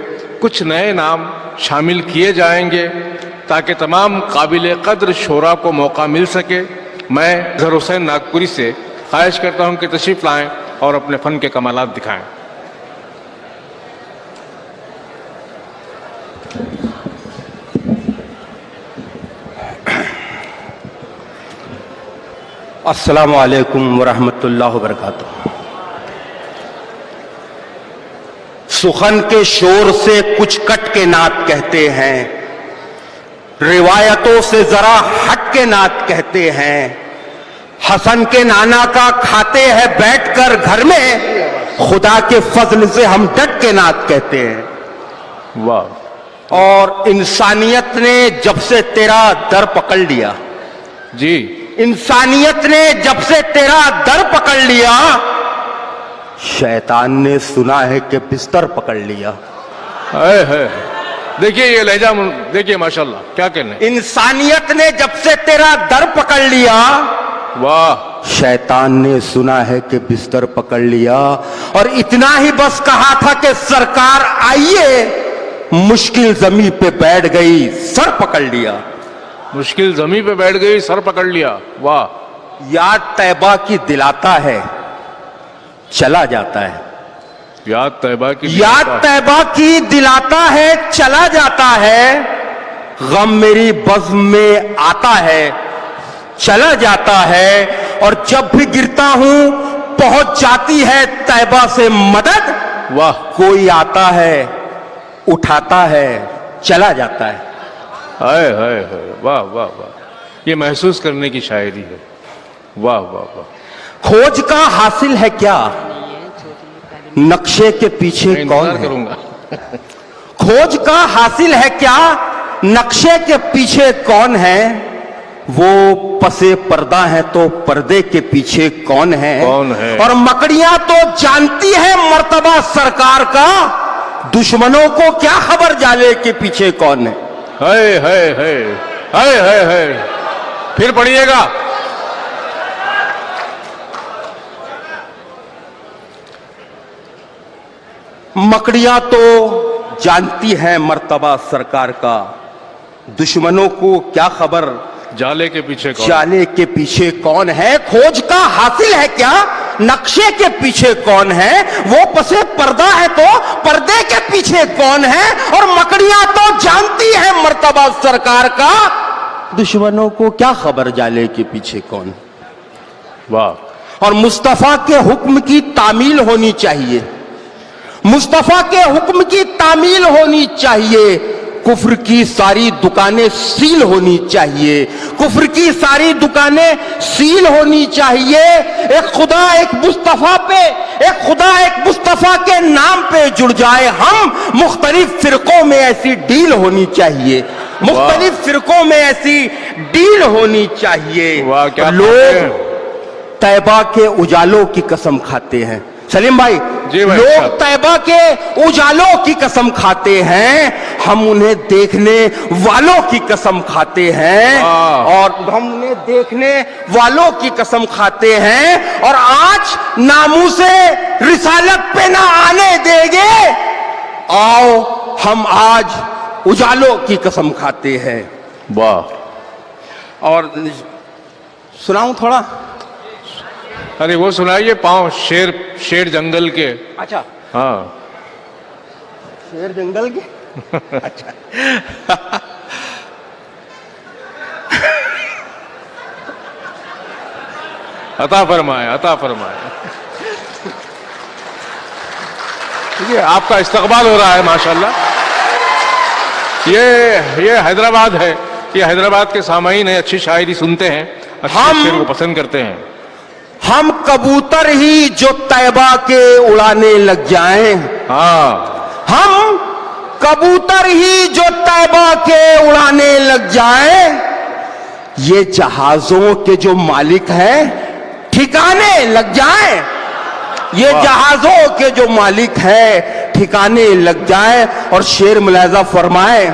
कुछ नए नाम शामिल किए जाएंगे ताकि तमाम काबिल कद्र शोरा को मौका मिल सके। मैं ज़हर हुसैन नागपुरी से ख्वाहिश करता हूं कि तशरीफ़ लाएं और अपने फ़न के कमालात दिखाएं। अस्सलामु अलैकुम वरहमतुल्लाहि वबरकातुहू। सुखन के शोर से कुछ कट के नात कहते हैं, रिवायतों से जरा हट के नात कहते हैं। हसन के नाना का खाते हैं बैठकर घर में, खुदा के फजल से हम डट के नात कहते हैं। वाह। और इंसानियत ने जब से तेरा दर पकड़ लिया, जी, इंसानियत ने जब से तेरा दर पकड़ लिया, शैतान ने सुना है कि बिस्तर पकड़ लिया। है। देखिए ये लहजा, देखिए माशाल्लाह क्या कहने। इंसानियत ने जब से तेरा दर पकड़ लिया, वाह, शैतान ने सुना है कि बिस्तर पकड़ लिया। और इतना ही बस कहा था कि सरकार आइए, मुश्किल जमीन पे बैठ गई, सर पकड़ लिया। मुश्किल जमीन पे बैठ गई, सर पकड़ लिया। वाह। याद तैबा की दिलाता है, चला जाता है। याद तैबा की, याद तैबा की दिलाता है, चला जाता है। गम मेरी बज़्म में आता है, चला जाता है। और जब भी गिरता हूं पहुंच जाती है तैबा से मदद। वाह। कोई आता है, उठाता है, चला जाता है। हाय हाय हाय, वाह वाह वाह, ये महसूस करने की शायरी है। वाह वाह वाह। खोज का हासिल है क्या, नक्शे के पीछे कौन है। करूंगा। खोज का हासिल है क्या, नक्शे के पीछे कौन है। वो पसे पर्दा है तो पर्दे के पीछे कौन है। कौन है। और मकड़ियां तो जानती है मर्तबा सरकार का, दुश्मनों को क्या खबर जाले के पीछे कौन है। हाय हाय हाय हाय हाय हाय, फिर पढ़िएगा। मकड़ियां तो जानती हैं मर्तबा सरकार का, दुश्मनों को क्या खबर जाले के पीछे कौन? जाले के पीछे कौन है, खोज का हासिल है क्या, नक्शे के पीछे कौन है, वो पसे पर्दा है तो पर्दे के पीछे कौन है, और मकड़ियां तो जानती है मर्तबा सरकार का, दुश्मनों को क्या खबर जाले के पीछे कौन। वाह। और मुस्तफा के हुक्म की तामील होनी चाहिए, मुस्तफा के हुक्म की तामील होनी चाहिए, कुफ्र की सारी दुकानें सील होनी चाहिए, कुफ्र की सारी दुकानें सील होनी चाहिए। एक खुदा एक मुस्तफा पे, एक खुदा एक मुस्तफा के नाम पे जुड़ जाए हम, मुख्तलिफ फिरकों में ऐसी डील होनी चाहिए, मुख्तलिफ फिरकों में ऐसी डील होनी चाहिए। वाह, क्या लोग तैबा के उजालों की कसम खाते हैं, सलीम भाई, जी भाई, लोग तैबा के उजालों की कसम खाते हैं, हम उन्हें देखने वालों की कसम खाते हैं, और हम उन्हें देखने वालों की कसम खाते हैं, और आज नामूसे रिसालत पे ना आने देंगे, आओ हम आज उजालों की कसम खाते हैं। वाह। और सुनाऊं थोड़ा? अरे वो सुनाइए, पाँव शेर, शेर जंगल के। अच्छा, हाँ, शेर जंगल के। अच्छा अता फरमाए, अता फरमाए। ये आपका इस्तकबाल हो रहा है माशाल्लाह। ये हैदराबाद है, ये हैदराबाद के सामाईन है, अच्छी शायरी सुनते हैं, अच्छे शेर को पसंद करते हैं। हम कबूतर ही जो तैबा के उड़ाने लग जाएं, हाँ, हम कबूतर ही जो तैबा के उड़ाने लग जाएं, ये जहाजों के जो मालिक हैं ठिकाने लग जाएं, ये जहाजों के जो मालिक हैं ठिकाने लग जाएं। और शेर मुलाजा फरमाए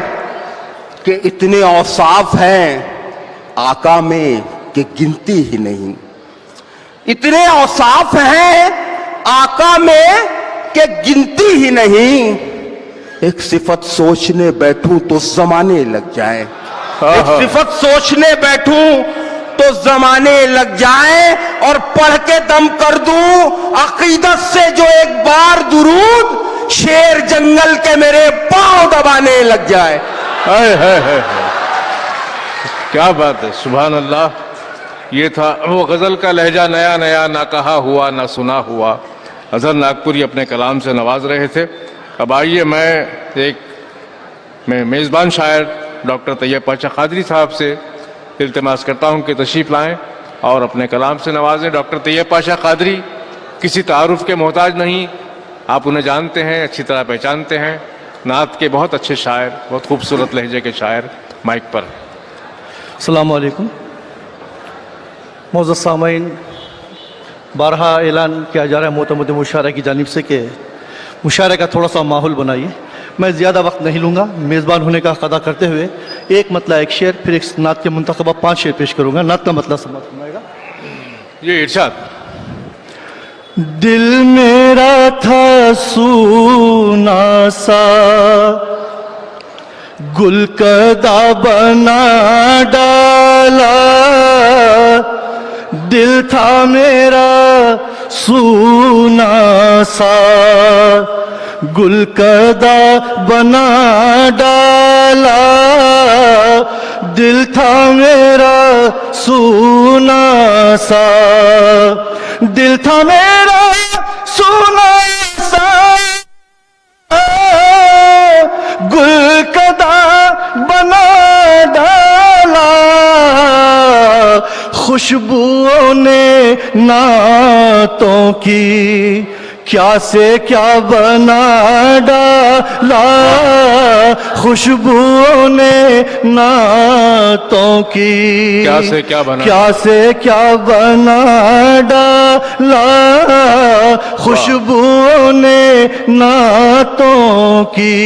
कि इतने औसाफ हैं आका में कि गिनती ही नहीं, इतने औसाफ हैं आका में कि गिनती ही नहीं, एक सिफत सोचने बैठूं तो जमाने लग जाए, एक सिफत सोचने बैठूं तो जमाने लग जाए, और पढ़ के दम कर दूं अकीदत से जो एक बार दुरूद, शेर जंगल के मेरे पांव दबाने लग जाए। है। क्या बात है, सुभान अल्लाह। ये था वो गज़ल का लहजा, नया नया, ना कहा हुआ ना सुना हुआ। अजहर नागपुरी अपने कलाम से नवाज रहे थे। अब आइए मैं मेज़बान शायर डॉक्टर तैयब पाशा कादरी साहब से इल्तिमास करता हूं कि तशरीफ़ लाएं और अपने कलाम से नवाजें। डॉक्टर तैयब पाशा कादरी किसी तारुफ के मोहताज नहीं, आप उन्हें जानते हैं, अच्छी तरह पहचानते हैं। नात के बहुत अच्छे शायर, बहुत खूबसूरत लहजे के शायर माइक पर। अस्सलाम वालेकुम। मोअज़्ज़ज़ सामईन, बारहा ऐलान किया जा रहा है मोतमद मुशायरा की जानिब से कि मुशायरे का थोड़ा सा माहौल बनाइए। मैं ज़्यादा वक्त नहीं लूँगा, मेज़बान होने का अदा करते हुए एक मतला एक शेर, फिर एक नात के मुंतखबा 5 शेर पेश करूँगा। नात का मतलब समझ सुनाएगा। ये इरशाद। दिल मेरा था सूना सा, गुलकदा बना डाला, दिल था मेरा सूना सा, गुलकदा बना डाला, दिल था मेरा सूना सा, दिल था मेरा सूना सा, गुलकदा बना डाला, खुशबुओं ने नातों की क्या से क्या बना डाला, खुशबुओं ने नातों की क्या से क्या बना, क्या से क्या बना डाला, खुशबुओं ने नातों की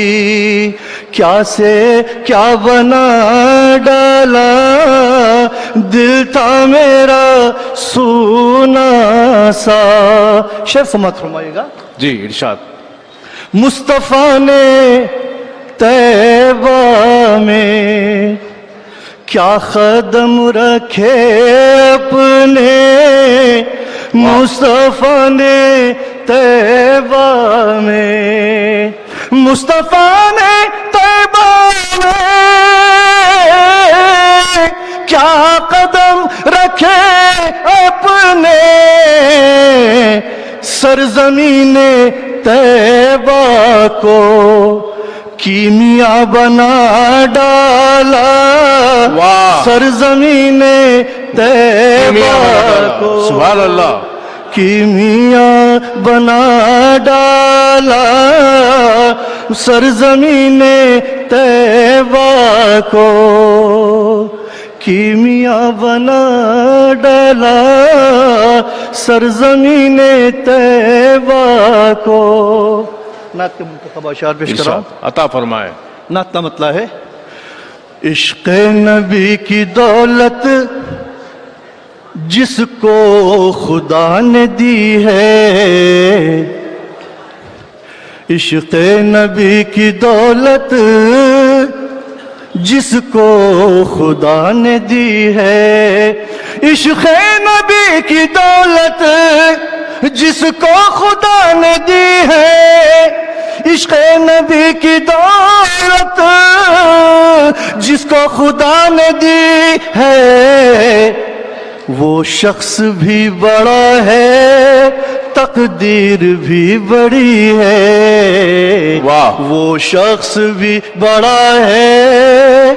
क्या से क्या बना डाला, दिल था मेरा सूना सा। शेर समात फरमाइएगा। जी इरशाद। मुस्तफा ने तैबा में क्या कदम रखे अपने मुस्तफा ने तैबा में, मुस्तफा ने तैबा में क्या कदम रखे अपने सरजमीन तैबा को कीमिया बना डाला, सरजमीन तैबा को सुभान अल्लाह, कीमिया बना डाला सरजमीन तैबा को, कीमिया बना डाला सरजमीन तैबा को। नात के मुंतखब अशार पेश करा, अता फरमाए। नात का मतलब है इश्क़ नबी की दौलत जिसको खुदा ने दी है, इश्क़ नबी की दौलत जिसको खुदा ने दी है, इश्क़ नबी की दौलत जिसको खुदा ने दी है, इश्क़ नबी की दौलत जिसको खुदा ने दी है, वो शख्स भी बड़ा है तकदीर भी बड़ी है, वाह, वो शख्स भी बड़ा है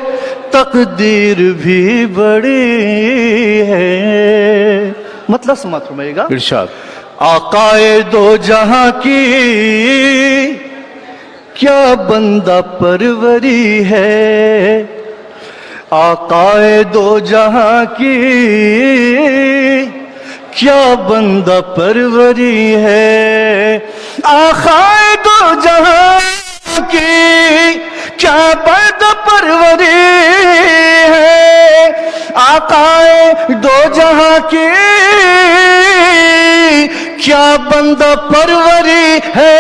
तकदीर भी बड़ी है। मतलब समाप्त फरमाइएगा। इरशाद। आकाए दो जहां की क्या बंदा परवरी है, आकाए दो जहां की क्या बंदा परवरी है, आकाए दो जहां की क्या बंदा परवरी है, आकाए दो जहां की क्या बंदा परवरी है,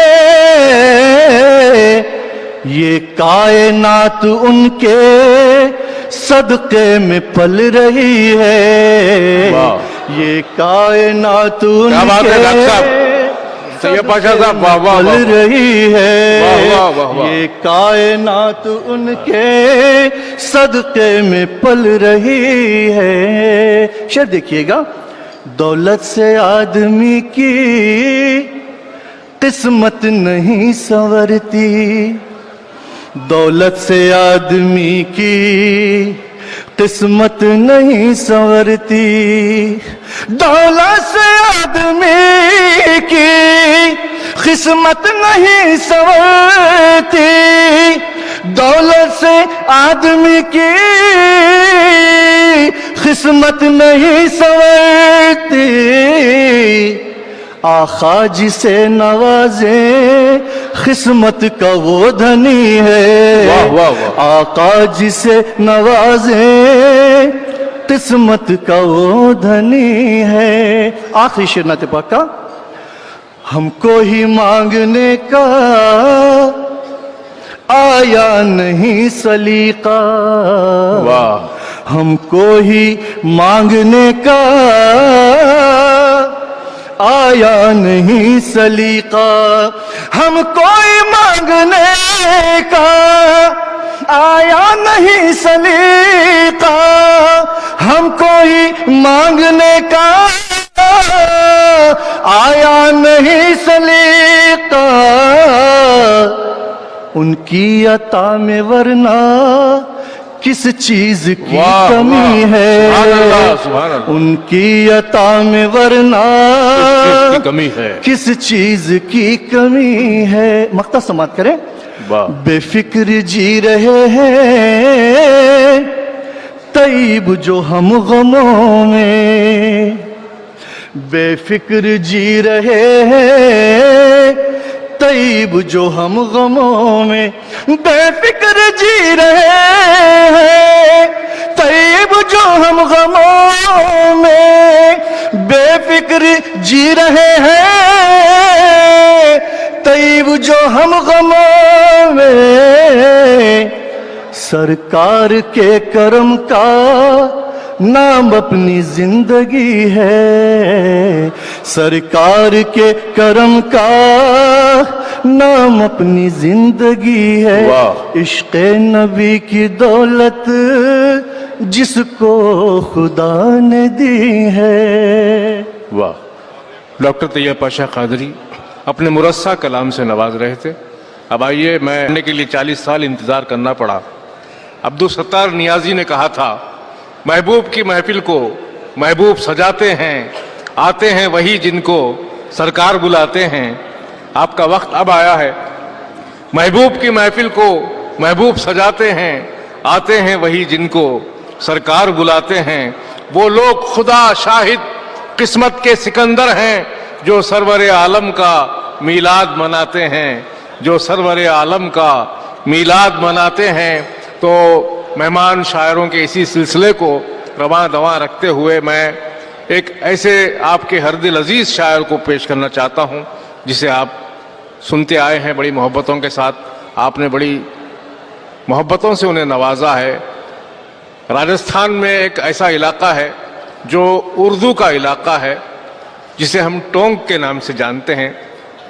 ये कायनात उनके सदके में पल रही है, ये कायनात उनके सैयद पाशा साहब वाह वाह पल रही है, वाह वाह वाह वाह। ये कायनात उनके सदके में पल रही है। शेर देखिएगा, दौलत से आदमी की किस्मत नहीं संवरती, दौलत से आदमी की किस्मत नहीं संवरती, दौलत से आदमी की किस्मत नहीं संवरती, दौलत से आदमी की किस्मत नहीं संवरती, आका जिसे नवाजे किस्मत का वो धनी है, वाह वाह वाह। आका जिसे नवाजे किस्मत का वो धनी है। आखिरी शेर नाते पाक का, हमको ही मांगने का आया नहीं सलीका, वाह, हमको ही मांगने का आया नहीं सलीका, हमको ही मांगने का आया नहीं सलीका, हमको ही मांगने का आया नहीं सलीका, उनकी अता में वरना किस चीज की वाह, कमी वाह। है, सुभान अल्लाह, सुभान अल्लाह। उनकी अता में वरना की कमी है, किस चीज की कमी है। मक्ता समाप्त करें। वाह, बेफिक्र जी रहे हैं तैब जो हम गमों में, बेफिक्र जी रहे हैं तैब जो हम गमों में, बेफिक्र जी रहे हैं तैब जो हम गमों में, बेफिक्र जी रहे हैं तैब जो हम गमों में, सरकार के करम का नाम अपनी जिंदगी है, सरकार के करम का नाम अपनी जिंदगी है, इश्क़ नबी की दौलत जिसको खुदा ने दी है। वाह। डॉक्टर तैयब पाशा कादरी अपने मुरस्सा कलाम से नवाज रहे थे। अब आइए, मैं पढ़ने के लिए 40 साल इंतज़ार करना पड़ा। अब्दुल सत्तार नियाज़ी ने कहा था, महबूब की महफिल को महबूब सजाते हैं, आते हैं वही जिनको सरकार बुलाते हैं। आपका वक्त अब आया है। महबूब की महफिल को महबूब सजाते हैं, आते हैं वही जिनको सरकार बुलाते हैं। वो लोग खुदा शाहिद किस्मत के सिकंदर हैं, जो सरवर आलम का मीलाद मनाते हैं, जो सरवर आलम का मीलाद मनाते हैं। तो मेहमान शायरों के इसी सिलसिले को रवां दवां रखते हुए मैं एक ऐसे आपके हर दिल अजीज शायर को पेश करना चाहता हूं, जिसे आप सुनते आए हैं बड़ी मोहब्बतों के साथ। आपने बड़ी मोहब्बतों से उन्हें नवाजा है। राजस्थान में एक ऐसा इलाका है जो उर्दू का इलाका है, जिसे हम टोंक के नाम से जानते हैं।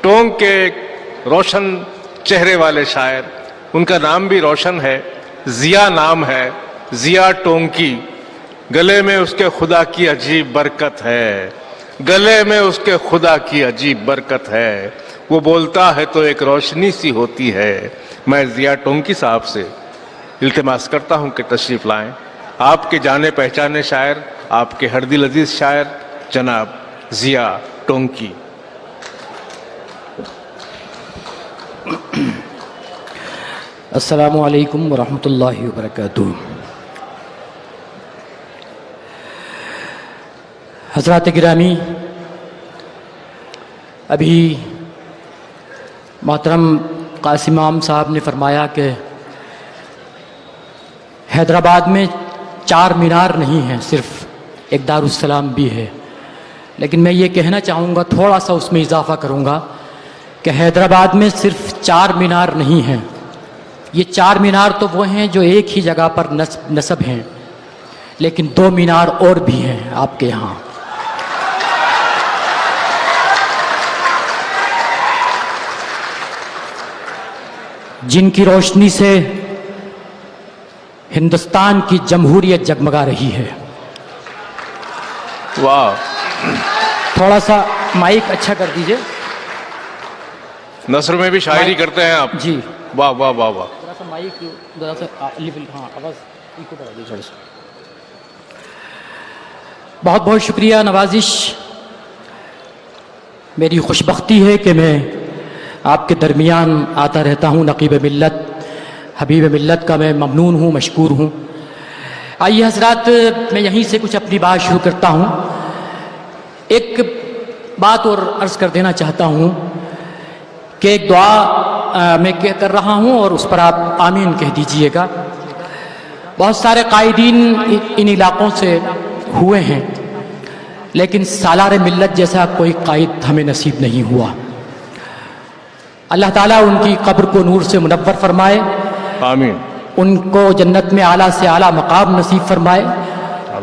टोंक के एक रोशन चेहरे वाले शायर, उनका नाम भी रोशन है, जिया नाम है, जिया टोंकी। गले में उसके खुदा की अजीब बरकत है, गले में उसके खुदा की अजीब बरकत है। वो बोलता है तो एक रोशनी सी होती है। मैं जिया टोंकी साहब से इल्तिमास करता हूं कि तशरीफ लाएं। आपके जाने पहचाने शायर, आपके हर दिल अजीज शायर जनाब जिया टोंकी। अस्सलामु अलैकुम वरहमतुल्लाहि वबरकातुहू। हज़रात गिरामी, अभी मोहतरम कासिम इमाम साहब ने फरमाया कि हैदराबाद में 4 मीनार नहीं हैं, सिर्फ एक दारुस्सलाम भी है। लेकिन मैं ये कहना चाहूँगा, थोड़ा सा उसमें इजाफ़ा करूँगा कि हैदराबाद में सिर्फ 4 मीनार नहीं हैं। ये 4 मीनार तो वो हैं जो एक ही जगह पर नस्ब हैं, लेकिन 2 मीनार और भी हैं आपके यहाँ। जिनकी रोशनी से हिंदुस्तान की जमहूरियत जगमगा रही है। वाह। थोड़ा सा माइक अच्छा कर दीजिए। नस्र में भी शायरी करते हैं आप? जी। वाह वाह वाह वाह। थोड़ा सा माइक, थोड़ा सा हाँ, आवाज़ इको बढ़ा दीजिए थोड़ा सा। बहुत बहुत शुक्रिया, नवाजिश। मेरी खुशबख्ती है कि मैं आपके दरमियान आता रहता हूँ। नकीब मिल्लत, हबीब मिल्लत का मैं ममनून हूँ, मशकूर हूँ। आइए हज़रात, मैं यहीं से कुछ अपनी बात शुरू करता हूँ। एक बात और अर्ज़ कर देना चाहता हूँ कि एक दुआ मैं कर रहा हूँ और उस पर आप आमीन कह दीजिएगा। बहुत सारे कायदीन इन इलाक़ों से हुए हैं, लेकिन सालार मिल्लत जैसा कोई कायद हमें नसीब नहीं हुआ। अल्लाह ताला उनकी कब्र को नूर से मुनव्वर फरमाए, आमीन। उनको जन्नत में आला से आला मकाम नसीब फरमाए।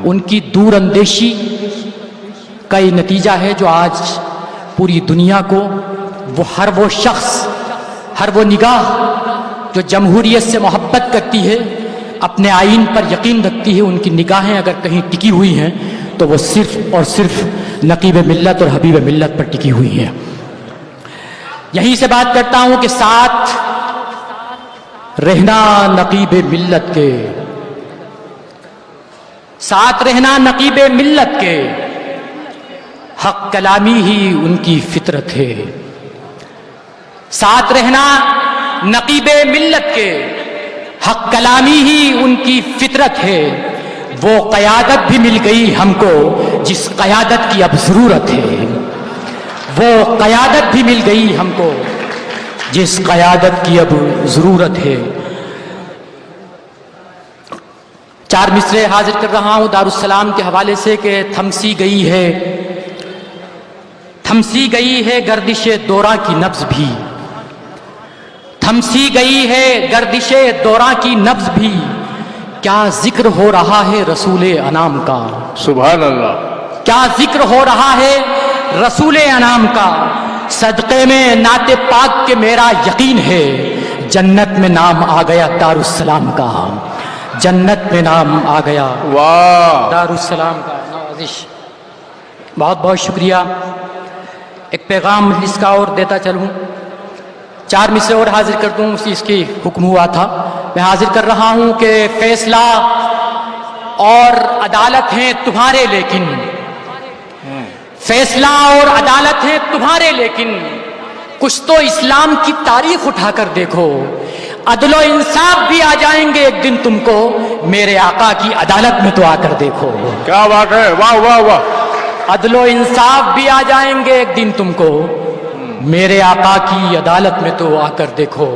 उनकी दूर अंदेशी का ये नतीजा है जो आज पूरी दुनिया को हर वो शख्स, हर वो निगाह जो जमहूरियत से मोहब्बत करती है, अपने आइन पर यकीन रखती है, उनकी निगाहें अगर कहीं टिकी हुई हैं तो वो सिर्फ और सिर्फ नकीब मिल्लत और हबीब मिल्लत पर टिकी हुई हैं। यहीं से बात करता हूं कि साथ रहना नकीब मिल्लत के, साथ रहना नकीब मिल्लत के, हक कलामी ही उनकी फितरत है। साथ रहना नकीब मिल्लत के, हक कलामी ही उनकी फितरत है। वो क़यादत भी मिल गई हमको जिस क़यादत की अब ज़रूरत है। वो क़यादत भी मिल गई हमको जिस क़यादत की अब ज़रूरत है। 4 मिसरे हाजिर कर रहा हूँ दारुस्सलाम के हवाले से कि थमसी गई है गर्दिश दौरा की नब्ज़ भी, थमसी गई है गर्दिशे दौरा की नब्ज भी, क्या जिक्र हो रहा है रसूल अनाम का। सुभान अल्लाह। क्या जिक्र हो रहा है रसूल अनाम का। सदक़े में नाते पाक के मेरा यकीन है, जन्नत में नाम आ गया दारुस्सलाम का। जन्नत में नाम आ गया वाह। दारुस्सलाम का। नवाजिश, बहुत बहुत शुक्रिया। एक पैगाम मजलिस का और देता चलूँ, 4 मिसरे और हाजिर कर दूँ, इसकी हुक्म हुआ था। मैं हाजिर कर रहा हूँ कि फैसला और अदालत हैं तुम्हारे, लेकिन फैसला और अदालत है तुम्हारे, लेकिन कुछ तो इस्लाम की तारीख उठाकर देखो। अदलो इंसाफ भी आ जाएंगे एक दिन तुमको, मेरे आका की अदालत में तो आकर देखो। क्या बात है, वाह वाह वाह। अदलो इंसाफ भी आ जाएंगे एक दिन तुमको, मेरे आका की अदालत में तो आकर देखो।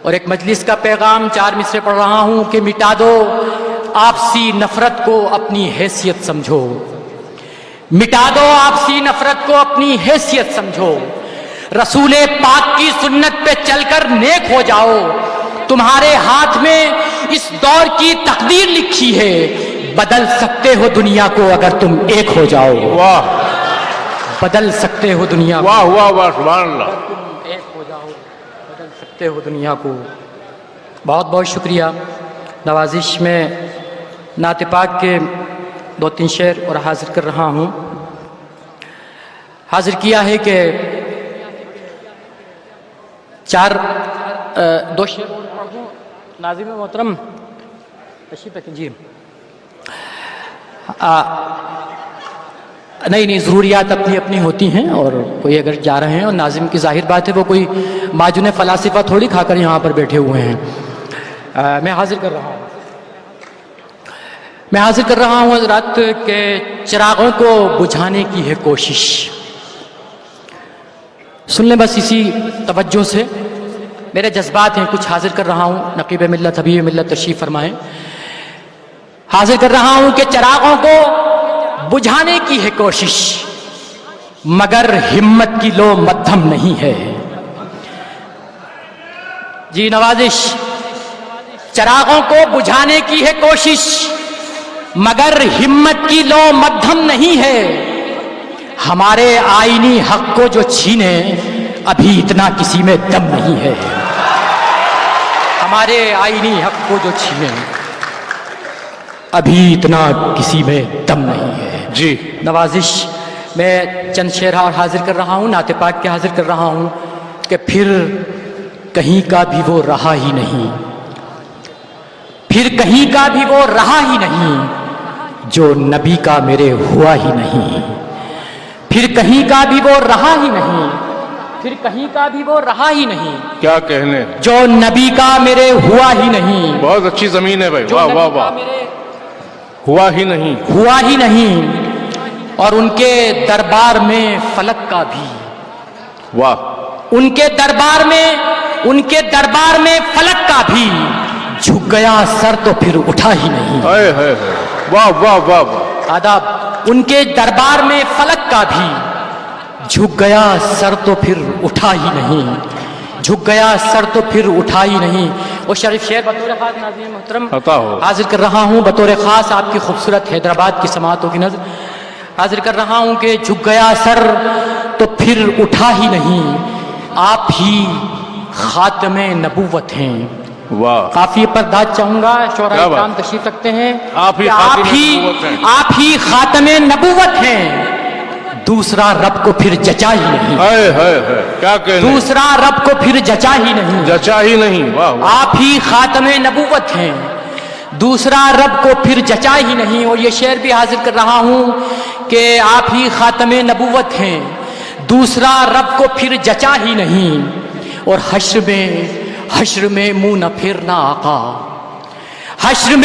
और एक मजलिस का पैगाम 4 मिसरे पढ़ रहा हूं कि मिटा दो आपसी नफरत को अपनी हैसियत समझो। मिटा दो आपसी नफरत को अपनी हैसियत समझो। रसूले पाक की सुन्नत पे चलकर नेक हो जाओ। तुम्हारे हाथ में इस दौर की तकदीर लिखी है, बदल सकते हो दुनिया को अगर तुम एक हो जाओ। वाह। बदल सकते हो दुनिया को। वाह वाह वाह, सुभान अल्लाह। तुम एक हो जाओ, बदल सकते हो दुनिया को। बहुत बहुत शुक्रिया। नवाजिश में नाते पाक के 2-3 शेर और हाजिर कर रहा हूँ। हाजिर किया है कि 2 शेर और पढ़ूँ। नाज़िम मोहतरम तशरीफ़ कीजिए। नहीं, ज़रूरियात अपनी अपनी होती हैं, और कोई अगर जा रहे हैं, और नाज़िम की जाहिर बात है वो कोई माजुन फ़लासिफ़ा थोड़ी खाकर यहाँ पर बैठे हुए हैं। मैं हाजिर कर रहा हूँ हज़रात के चिरागों को बुझाने की है कोशिश। सुन लें बस इसी तवज्जो से, मेरे जज्बात हैं, कुछ हाजिर कर रहा हूँ। नकीब मिल्लत हबीब मिल्लत तशरीफ़ फरमाएं। हाजिर कर रहा हूँ कि चिरागों को बुझाने की है कोशिश, मगर हिम्मत की लो मध्यम नहीं है। जी नवाजिश, चिरागों को बुझाने की है कोशिश, मगर हिम्मत की लो मध्यम नहीं है। हमारे आईनी हक को जो छीने, अभी इतना किसी में दम नहीं है। हमारे आईनी हक को जो छीने, अभी इतना किसी में दम नहीं है। जी नवाजिश, मैं चंद शेर हाजिर कर रहा हूँ, नाते पाक के हाजिर कर रहा हूँ कि फिर कहीं का भी वो रहा ही नहीं, फिर कहीं का भी वो रहा ही नहीं, जो नबी का मेरे हुआ ही नहीं। फिर कहीं का भी वो रहा ही नहीं, फिर कहीं का भी वो रहा ही नहीं, क्या कहने, जो नबी का मेरे हुआ ही नहीं। बहुत अच्छी जमीन है भाई, जो वाह नबी वाह का वाह। मेरे हुआ ही नहीं, हुआ ही नहीं, और उनके दरबार में फलक का भी, वाह। उनके दरबार में फलक का भी झुक गया सर तो फिर उठा ही नहीं। हाय हाय हाय, वाह वाह वाह वाह। आदाब। उनके दरबार में फलक का भी झुक गया सर तो फिर उठा ही नहीं, झुक गया सर तो फिर उठा ही नहीं। वो शरीफ शेर बतौर खास नाज़रीन मोहतरम अता हो। हाजिर कर रहा हूँ, बतौर खास आपकी खूबसूरत हैदराबाद की समातों की नजर हाजिर कर रहा हूँ कि झुक गया सर तो फिर उठा ही नहीं, आप ही खातमे नबूवत हैं। वाह। काफिए पर दाद चाहूंगा, शोरा क्या बात। इकराम तशरीफ रखते हैं। आप ही खातमे नबूवत हैं। आप ही खातमे नबूवत हैं, दूसरा रब को फिर जचा ही नहीं। हाय हाय हाय, क्या कहने, दूसरा रब को फिर जचा ही नहीं। जचा ही नहीं, वाह वाह। आप ही खातमे नबूवत हैं, दूसरा रब को फिर जचा ही नहीं। और ये शेर भी हाजिर कर रहा हूँ कि आप ही खातमे नबूवत हैं, दूसरा रब को फिर जचा ही नहीं। और हश्र में मुंह न फेरना आका, हश्र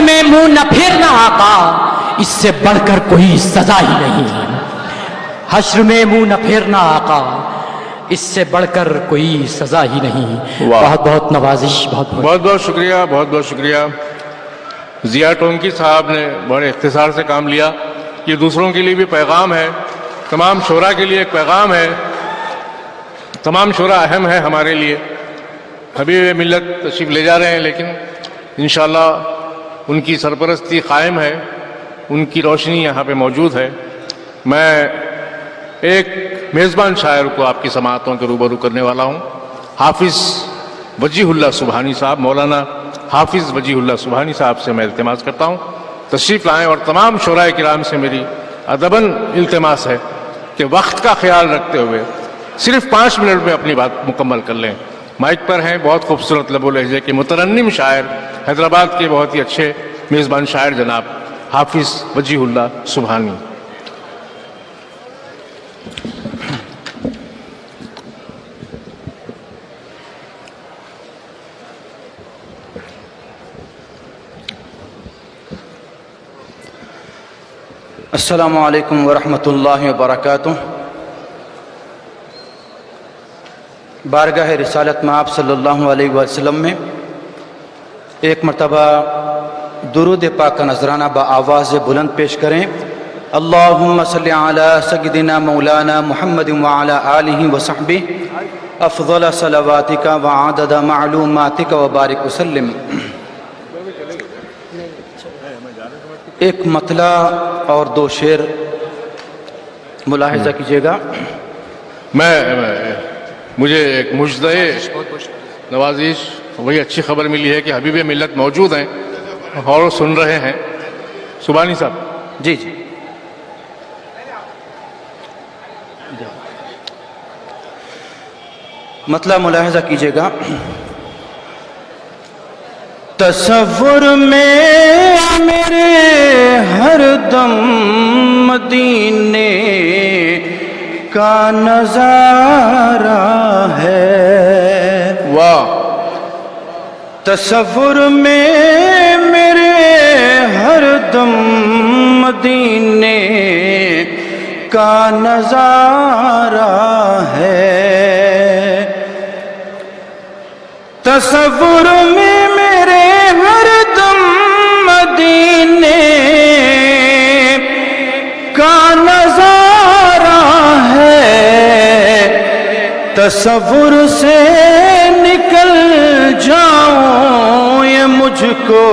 में मुंह न फेरना आका, इससे बढ़कर कोई सजा ही नहीं। हश्र में मुंह न फेरना आका, इससे बढ़कर कोई सजा ही नहीं। बहुत बहुत नवाजिश, बहुत बहुत शुक्रिया, बहुत बहुत शुक्रिया। जिया टोंकी साहब ने बड़े इख्तिसार से काम लिया। ये दूसरों के लिए भी पैगाम है, तमाम शोरा के लिए एक पैगाम है तमाम शुरा अहम है हमारे लिए। हबीब मिल्लत तशरीफ़ ले जा रहे हैं, लेकिन इंशाअल्लाह उनकी सरपरस्ती कायम है, उनकी रोशनी यहाँ पे मौजूद है। मैं एक मेज़बान शायर को आपकी समाअतों के रूबरू करने वाला हूँ। हाफिज़ वजीहुल्लाह सुबहानी साहब, मौलाना हाफिज़ वजीहुल्लाह सुबहानी साहब से मैं इल्तिमास करता हूँ तशरीफ़ लाएँ, और तमाम शुराए किराम से मेरी अदबन इल्तिमास है कि वक्त का ख्याल रखते हुए सिर्फ 5 मिनट में अपनी बात मुकम्मल कर लें। माइक पर हैं बहुत खूबसूरत लबो लहजे के मुतरन्निम शायर, हैदराबाद के बहुत ही अच्छे मेज़बान शायर जनाब हाफिज़ वजीहुल्लाह सुबहानी। अस्सलामु अलैकुम वरहमतुल्लाहि वबरकातुह। बारगाह रिसालत में आप सल्लल्लाहु अलैहि वसल्लम में एक मरतबा दुरूद पाक का नजराना बआवाज़ बुलंद पेश करें। अल्लाहुम्मा सल्लि अला सय्यिदिना मौलाना मुहम्मद व अला आलिहि व सहबिहि अफ़ज़ल सलवातिका व अदद मालूमातिका व बारिक वसल्लिम। एक मतला और 2 शेर मुलाहिज़ा कीजिएगा। मुझे एक मुजदे नवाजिश वही अच्छी खबर मिली है कि हबीब मिल्लत मौजूद हैं और सुन रहे हैं। सुबहानी साहब। जी जी। मतला मुलाहिज़ा कीजिएगा। तसव्वुर में मेरे हर दम मदीने का नजारा है। वाह। तसव्वुर में मेरे हर दम मदीने का नजारा है। तसव्वुर में मेरे हर दम मदीने का नजारा है। तसव्वुर से निकल जाऊं ये मुझको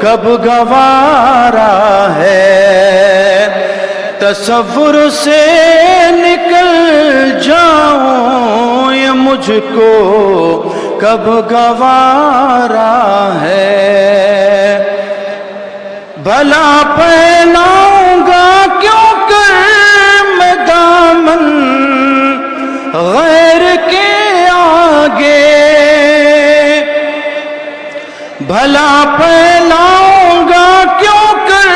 कब गवारा है। तसव्वुर से निकल जाऊं ये मुझको कब गवारा है। भला पहनाऊंगा क्यों कर मैं दामन गैर के आगे। भला पहनाऊंगा क्यों कर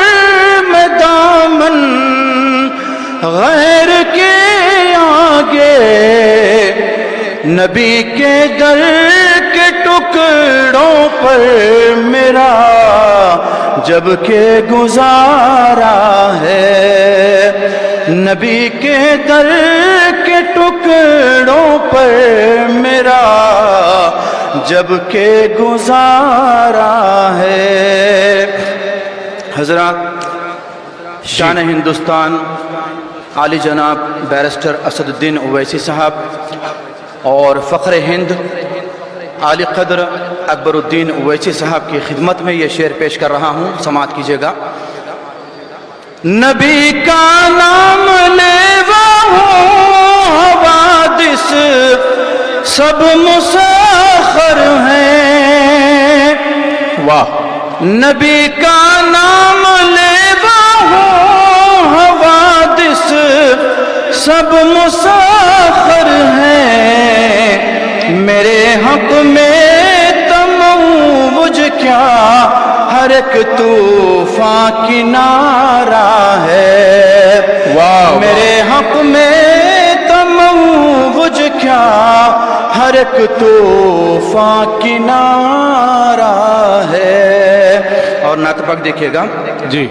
मैं दामन गैर के आगे। नबी के दर के टुकड़ों पर मेरा जब के गुजारा है। नबी के दर के टुकड़ों पर मेरा जब के गुजारा है। हजरत शान हिंदुस्तान आली जनाब बैरिस्टर असदुद्दीन ओवैसी साहब और फ़ख्र हिंद आली क़द्र अकबरुद्दीन ओवैसी साहब की खिदमत में ये शेर पेश कर रहा हूँ, समाअत कीजिएगा। नबी का नाम लेवा हूँ हवादिस सब मुसख्खर हैं। वाह। नबी का नाम लेवा हूँ हवादिस सब मुसख्खर हैं। मेरे हक में तमव्वुज क्या हर एक तूफान किनारा है। वाह। मेरे हक में तमव्वुज क्या हर एक तूफान किनारा है। और नात पाक देखिएगा जी।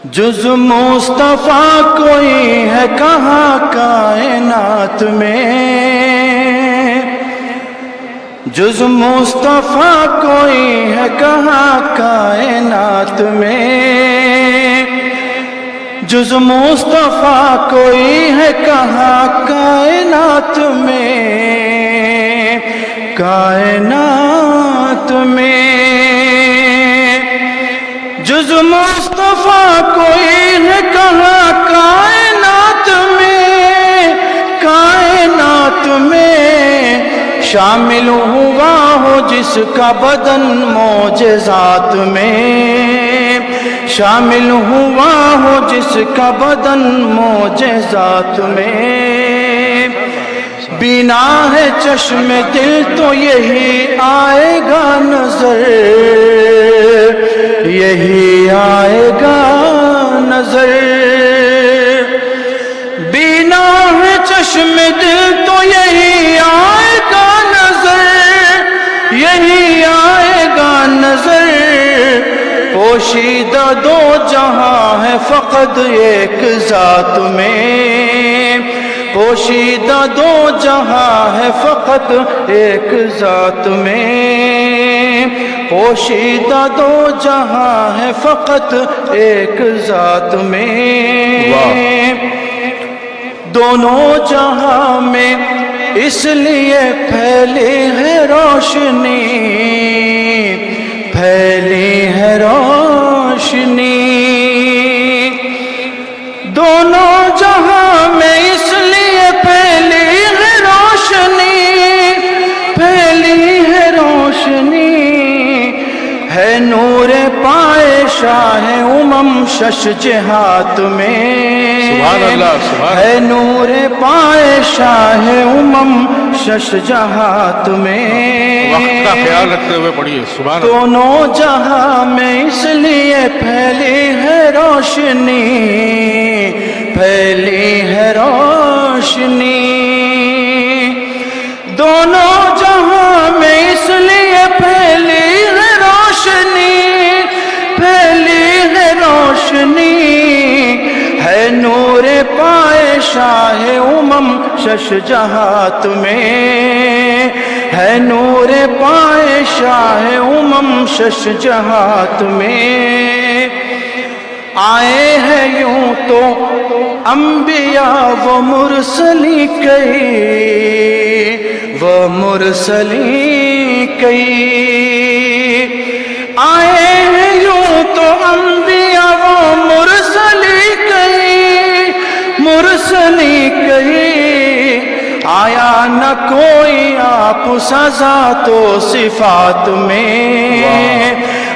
जुज़ मुस्तफ़ा कोई है कहाँ कायनात में। जुज़ मुस्तफ़ा कोई है कहाँ कायनात में। جز مصطفیٰ کوئی ہے کہاں کائنات میں، کائنات میں جز مصطفیٰ کوئی ہے کہاں کائنات میں، کائنات میں شامل ہوا ہو جس کا بدن معجزات میں، شامل ہوا ہو جس کا بدن معجزات میں، بینا ہے چشم دل تو یہی آئے گا نظر، یہی آئے گا نظر، بینا ہے چشم دل تو یہی آئے گا نظر، یہی آئے گا نظر، پوشیدہ دو جہاں ہے فقط ایک ذات میں، پوشیدہ دو جہاں ہے فقط ایک ذات میں، پوشیدہ دو جہاں ہے فقط ایک ذات میں، دونوں جہاں میں اس لیے پھیلی ہے روشنی، پھیلی ہے روشنی، دونوں جہاں میں اس لیے پھیلی ہے روشنی، پھیلی ہے روشنی، ہے نور پائے شاہ شش جہات میں، سبحان اللہ، سبحان ہے نور پائے شاہ شش جہات میں، وقت کا خیال رکھتے ہوئے پڑھیے سبحان اللہ۔ دونوں جہاں میں اس لیے پھیلی ہے روشنی، پھیلی ہے روشنی، دونوں جہاں میں اس لیے پھیلی ہے روشنی، پھیلی ہے روشنی، ہے نور پائے شاہ شش جہات میں، ہے نور پائے شاہ شش جہات میں، آئے ہیں یوں تو انبیاء و مرسلی کئی، وہ مرسلی کئی، آئے ہیں یوں تو انبیاء و مرسلی کئی، مرسلی کئی، آیا نہ کوئی آپ سزا تو صفات میں،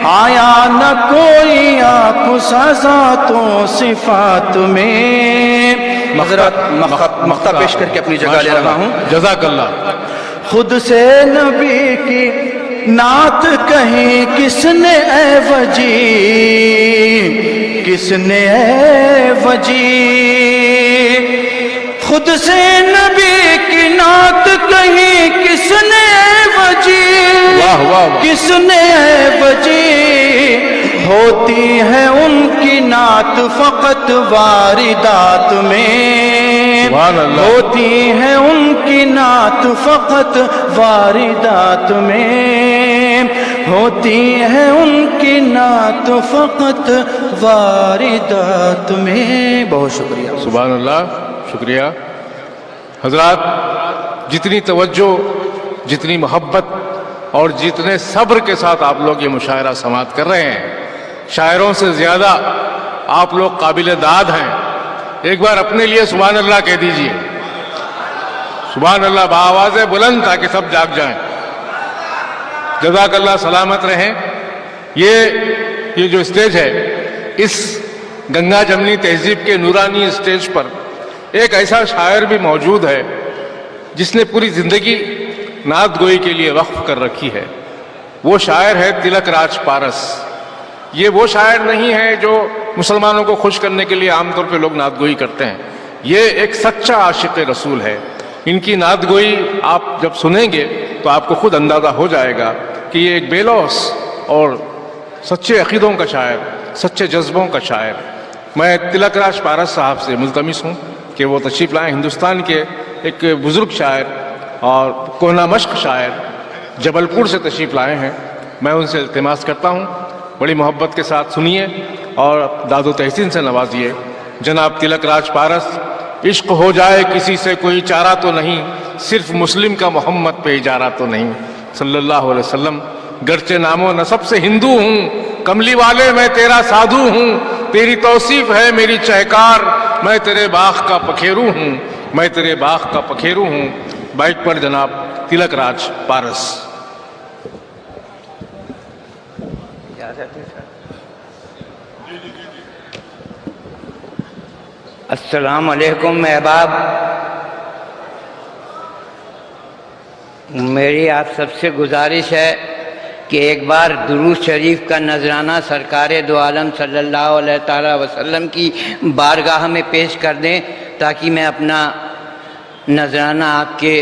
آیا نہ کوئی آپ سزا تو صفات میں، مقطع پیش کر کے اپنی جگہ لے رہا ہوں۔ جزاک اللہ۔ خود سے نبی کی نعت کہیں کس نے اے وجی، کس نے اے وجی، خود سے نبی کی نعت کہیں کس نے اے وجی، کس نے اے وجی، ہوتی ہے ان کی نعت فقط واردات میں، ہوتی ہے ان کی نعت فقط واردات میں، ہوتی ہے ان کی نعت فقط واردات میں۔ بہت شکریہ۔ سبحان اللہ، شکریہ۔ حضرات، جتنی توجہ، جتنی محبت اور جتنے صبر کے ساتھ آپ لوگ یہ مشاعرہ سماعت کر رہے ہیں، شاعروں سے زیادہ آپ لوگ قابل داد ہیں۔ ایک بار اپنے لیے سبحان اللہ کہہ دیجئے، سبحان اللہ بآواز بلند، تاکہ سب جاگ جائیں۔ جزاک اللہ، سلامت رہیں۔ یہ جو اسٹیج ہے، اس گنگا جمنی تہذیب کے نورانی اسٹیج پر ایک ایسا شاعر بھی موجود ہے جس نے پوری زندگی نعت گوئی کے لیے وقف کر رکھی ہے۔ وہ شاعر ہے تلک راج پارس۔ یہ وہ شاعر نہیں ہے جو مسلمانوں کو خوش کرنے کے لیے عام طور پہ لوگ نعت گوئی کرتے ہیں، یہ ایک سچا عاشق رسول ہے۔ ان کی نعت گوئی آپ جب سنیں گے تو آپ کو خود اندازہ ہو جائے گا کہ یہ ایک بے لوث اور سچے عقیدوں کا شاعر، سچے جذبوں کا شاعر۔ میں تلک راج پارس صاحب سے ملتمس ہوں کہ وہ تشریف لائیں۔ ہندوستان کے ایک بزرگ شاعر اور کوہنہ مشق شاعر جبل پور سے تشریف لائے ہیں۔ میں ان سے التماس کرتا ہوں بڑی محبت کے ساتھ سنیے اور داد و تحسین سے نوازیے۔ जनाब तिलक राज पारस, इश्क हो जाए किसी से कोई चारा तो नहीं, सिर्फ मुस्लिम का मोहम्मद पे इजारा तो नहीं, सल्लल्लाहु अलैहि वसल्लम। गरचे नामो नसब से हिंदू हूँ, कमली वाले मैं तेरा साधु हूँ, तेरी तौसीफ है मेरी चहकार, मैं तेरे बाग का पखेरू हूँ, मैं तेरे बाग का पखेरू हूँ। बाइक पर जनाब तिलक राज पारस। अस्सलाम वालेकुम अहबाब, मेरी आप सबसे गुजारिश है कि एक बार दुरूद शरीफ का नजराना सरकार दो आलम सल्लल्लाहु अलैहि वसल्लम की बारगाह में पेश कर दें, ताकि मैं अपना नजराना आपके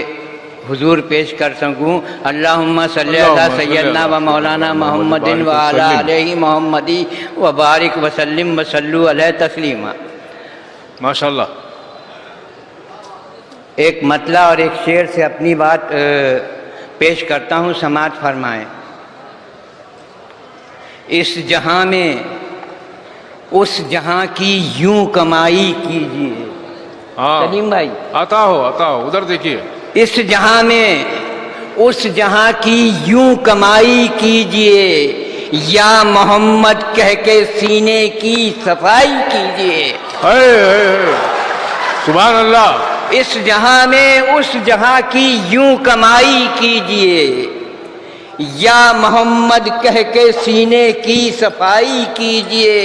हुजूर पेश कर सकूं। अल्लाहुम्मा सल्ली अला सय्यदना व मौलाना मुहम्मदिन व अला अलैहि मुहम्मदी व बारिक व सल्लिम व सल्लु अलैहि तस्लीमा। माशाल्लाह। एक मतला और एक शेर से अपनी बात पेश करता हूँ, समाअत फरमाएं। इस जहां में उस जहां की यूं कमाई कीजिए। हाँ सलीम भाई, आता हो उधर देखिए। इस जहां में उस जहां की यूं कमाई कीजिए, या मोहम्मद कह के सीने की सफाई कीजिए। सुभान अल्लाह। इस जहां में उस जहां की यूं कमाई कीजिए, या मोहम्मद कह के सीने की सफाई कीजिए।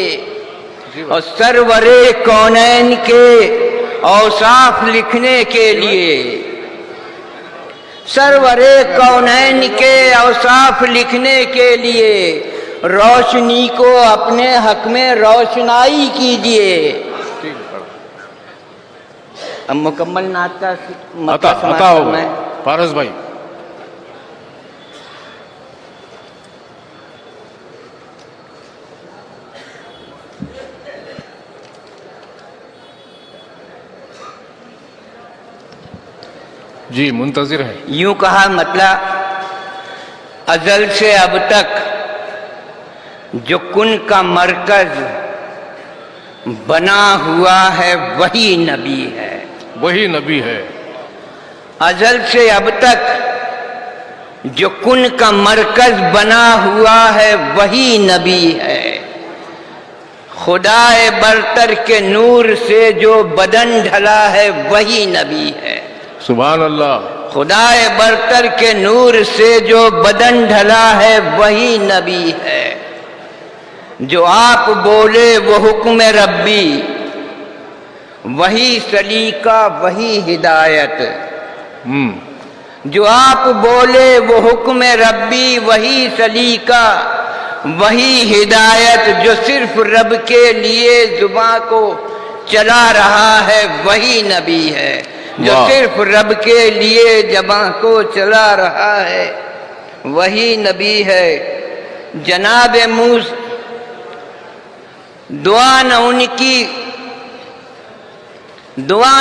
और सरवरे कौनैन के औसाफ लिखने के लिए, सरवरे कौनैन के औसाफ लिखने के लिए रोशनी को अपने हक में रोशनाई कीजिए। अब मुकम्मल नात का आता हो पारस भाई। जी मुंतजिर है। यूं कहा मतलब, अजल से अब तक जो कुन का मरकज बना हुआ है वही नबी है, वही नबी है। अजल से अब तक जो कुन का मरकज बना हुआ है वही नबी है। खुदाए बरतर के नूर से जो बदन ढला है वही नबी है। सुभान अल्लाह। खुदाए बरतर के नूर से जो बदन ढला है वही नबी है। जो आप बोले वो हुक्म रब्बी, वही सलीका वही हिदायत। जो आप बोले वो हुक्म रब्बी, वही सलीका वही हिदायत। जो सिर्फ रब के लिए जुबां को चला रहा है वही नबी है। जो सिर्फ रब के लिए जुबां को चला रहा है वही नबी है। जनाब मूसा, दुआ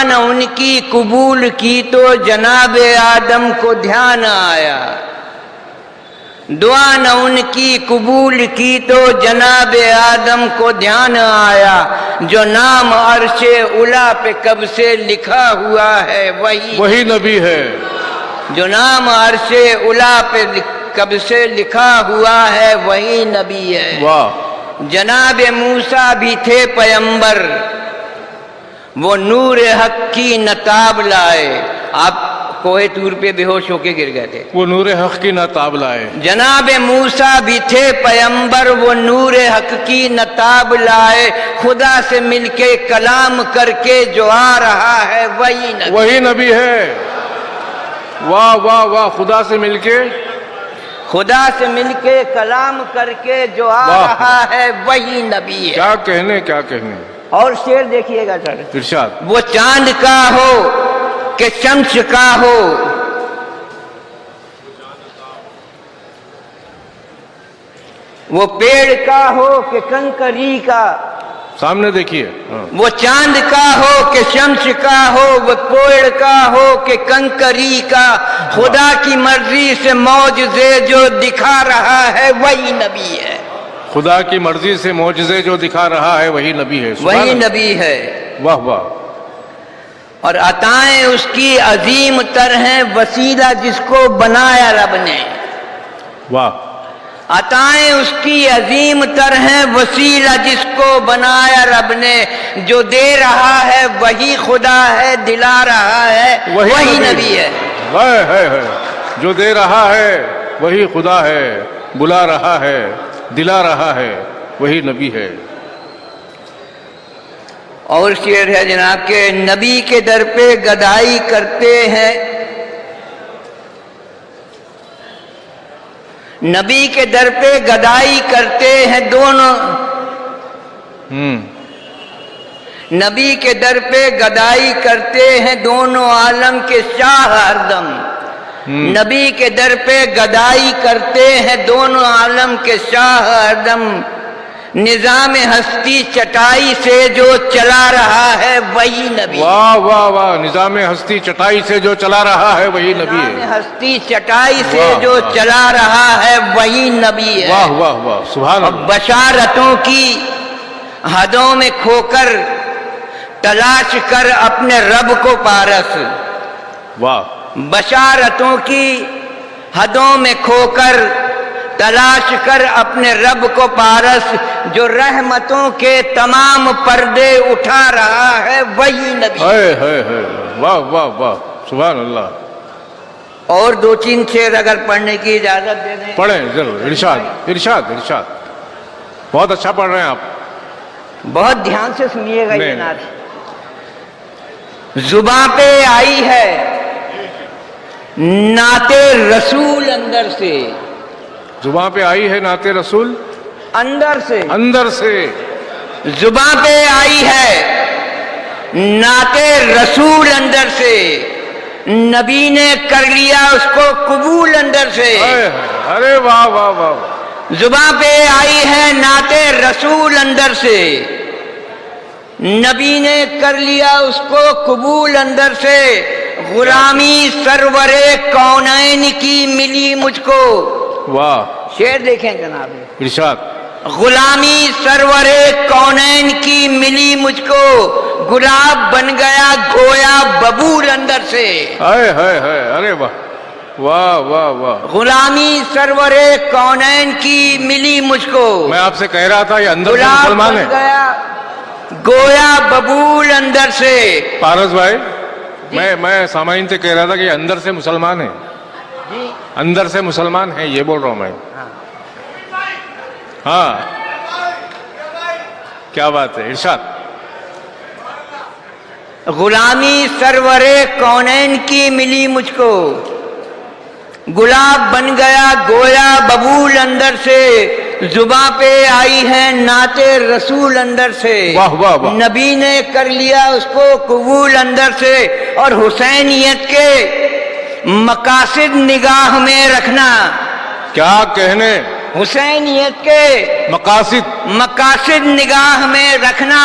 न उनकी कबूल की तो जनाब आदम को ध्यान आया। दुआ न उनकी कबूल की तो जनाब आदम को ध्यान आया। जो नाम अर्शे उला पे कब से लिखा हुआ है वही नबी है। जो नाम अर्शे उला पे कब से लिखा हुआ है वही नबी है। वाह। जनाब मूसा भी थे पैगंबर, वो नूर हक की नताब लाए। आप कोहे तूर पे बेहोश होके गिर गए थे, वो नूर हक की नताब लाए। जनाब मूसा भी थे पैगंबर, वो नूर हक की नताब लाए। खुदा से मिलके कलाम करके जो आ रहा है वही नबी है। वाह वाह वाह। खुदा से मिलके कलाम करके जो आ रहा है वही नबी है। क्या कहने। और शेर देखिएगा सर, इरशाद। वो चांद का हो कि शम्स का हो, वो पेड़ का हो कि कंकरी का। सामने देखिए। वो चांद का हो कि शम्स का हो, वो पेड़ का हो कि कंकरी का। खुदा की मर्जी से मौजज़े जो दिखा रहा है वही नबी है। खुदा की मर्जी से मौजज़े जो दिखा रहा है वही नबी है। सुभान वही अल्लाह। नबी है। वाह वाह। और अताएं उसकी अजीम तर हैं, वसीला जिसको बनाया रब ने। वाह। अताएं उसकी अजीम तर हैं, वसीला जिसको बनाया रब ने। जो दे रहा है वही खुदा है, दिला रहा है वही नबी है। है। जो दे रहा है वही खुदा है, बुला रहा है, दिला रहा है वही नबी है। और शेर है जनाब के नबी के दर पे गदाई करते हैं, नबी के दर पे गदाई करते हैं दोनों। नबी के दर पे गदाई करते हैं दोनों आलम के शाह हरदम। नबी के दर पे गदाई करते हैं दोनों आलम के शाह हरदम। निजाम हस्ती चटाई से जो चला रहा है वही नबी। वाह वाह वाह। निजाम हस्ती चटाई से जो चला रहा है वही नबी है। निजाम हस्ती चटाई से जो चला रहा है वही नबी है। वाह वाह वाह। सुभान अल्लाह। बशारतों की हदों में खोकर तलाश कर अपने रब को पारस। वाह। बशारतों की हदों में खोकर तलाश कर अपने रब को पारस। जो रहमतों के तमाम पर्दे उठा रहा है वही नबी है। वाह वाह वाह। सुभान अल्लाह। और दो तीन शेर अगर पढ़ने की इजाजत दे दें। पढ़ें जरूर। इरशाद इरशाद इरशाद। बहुत अच्छा पढ़ रहे हैं आप। बहुत ध्यान से सुनिएगा ये नहीं। नात। जुबां पे आई है नाते रसूल अंदर से। जुबां पे आई है नाते रसूल अंदर से। अंदर से। जुबां पे आई है नाते रसूल अंदर से। नबी ने कर लिया उसको कबूल अंदर से। अरे वाह वाह वाह। जुबां पे आई है नाते रसूल अंदर से। नबी ने कर लिया उसको कबूल अंदर से। गुलामी सरवरे कौनैन की मिली मुझको। वाह। शेर देखें जनाब। इरशाद। गुलामी सरवरे कौनैन की मिली मुझको। गुलाब बन गया गोया बबूल अंदर से। है। अरे वाह वाह वाह वाह। गुलामी सरवरे कौनैन की मिली मुझको। मैं आपसे कह रहा था ये अंदर से मुसलमान है। गया गोया बबूल अंदर से। पारस भाई मैं सामाइन से कह रहा था कि अंदर से मुसलमान है। अंदर से मुसलमान है ये बोल रहा हूं मैं। हाँ क्या बात है। इरशाद। गुलामी सरवरे कौनैन की मिली मुझको। गुलाब बन गया गोया बबूल अंदर से। जुबां पे आई है नाते रसूल अंदर से। वाह वाह वाह। नबी ने कर लिया उसको कबूल अंदर से। और हुसैनियत के मकासिद निगाह में रखना। क्या कहने। हुसैनियत के मकासिद निगाह में रखना।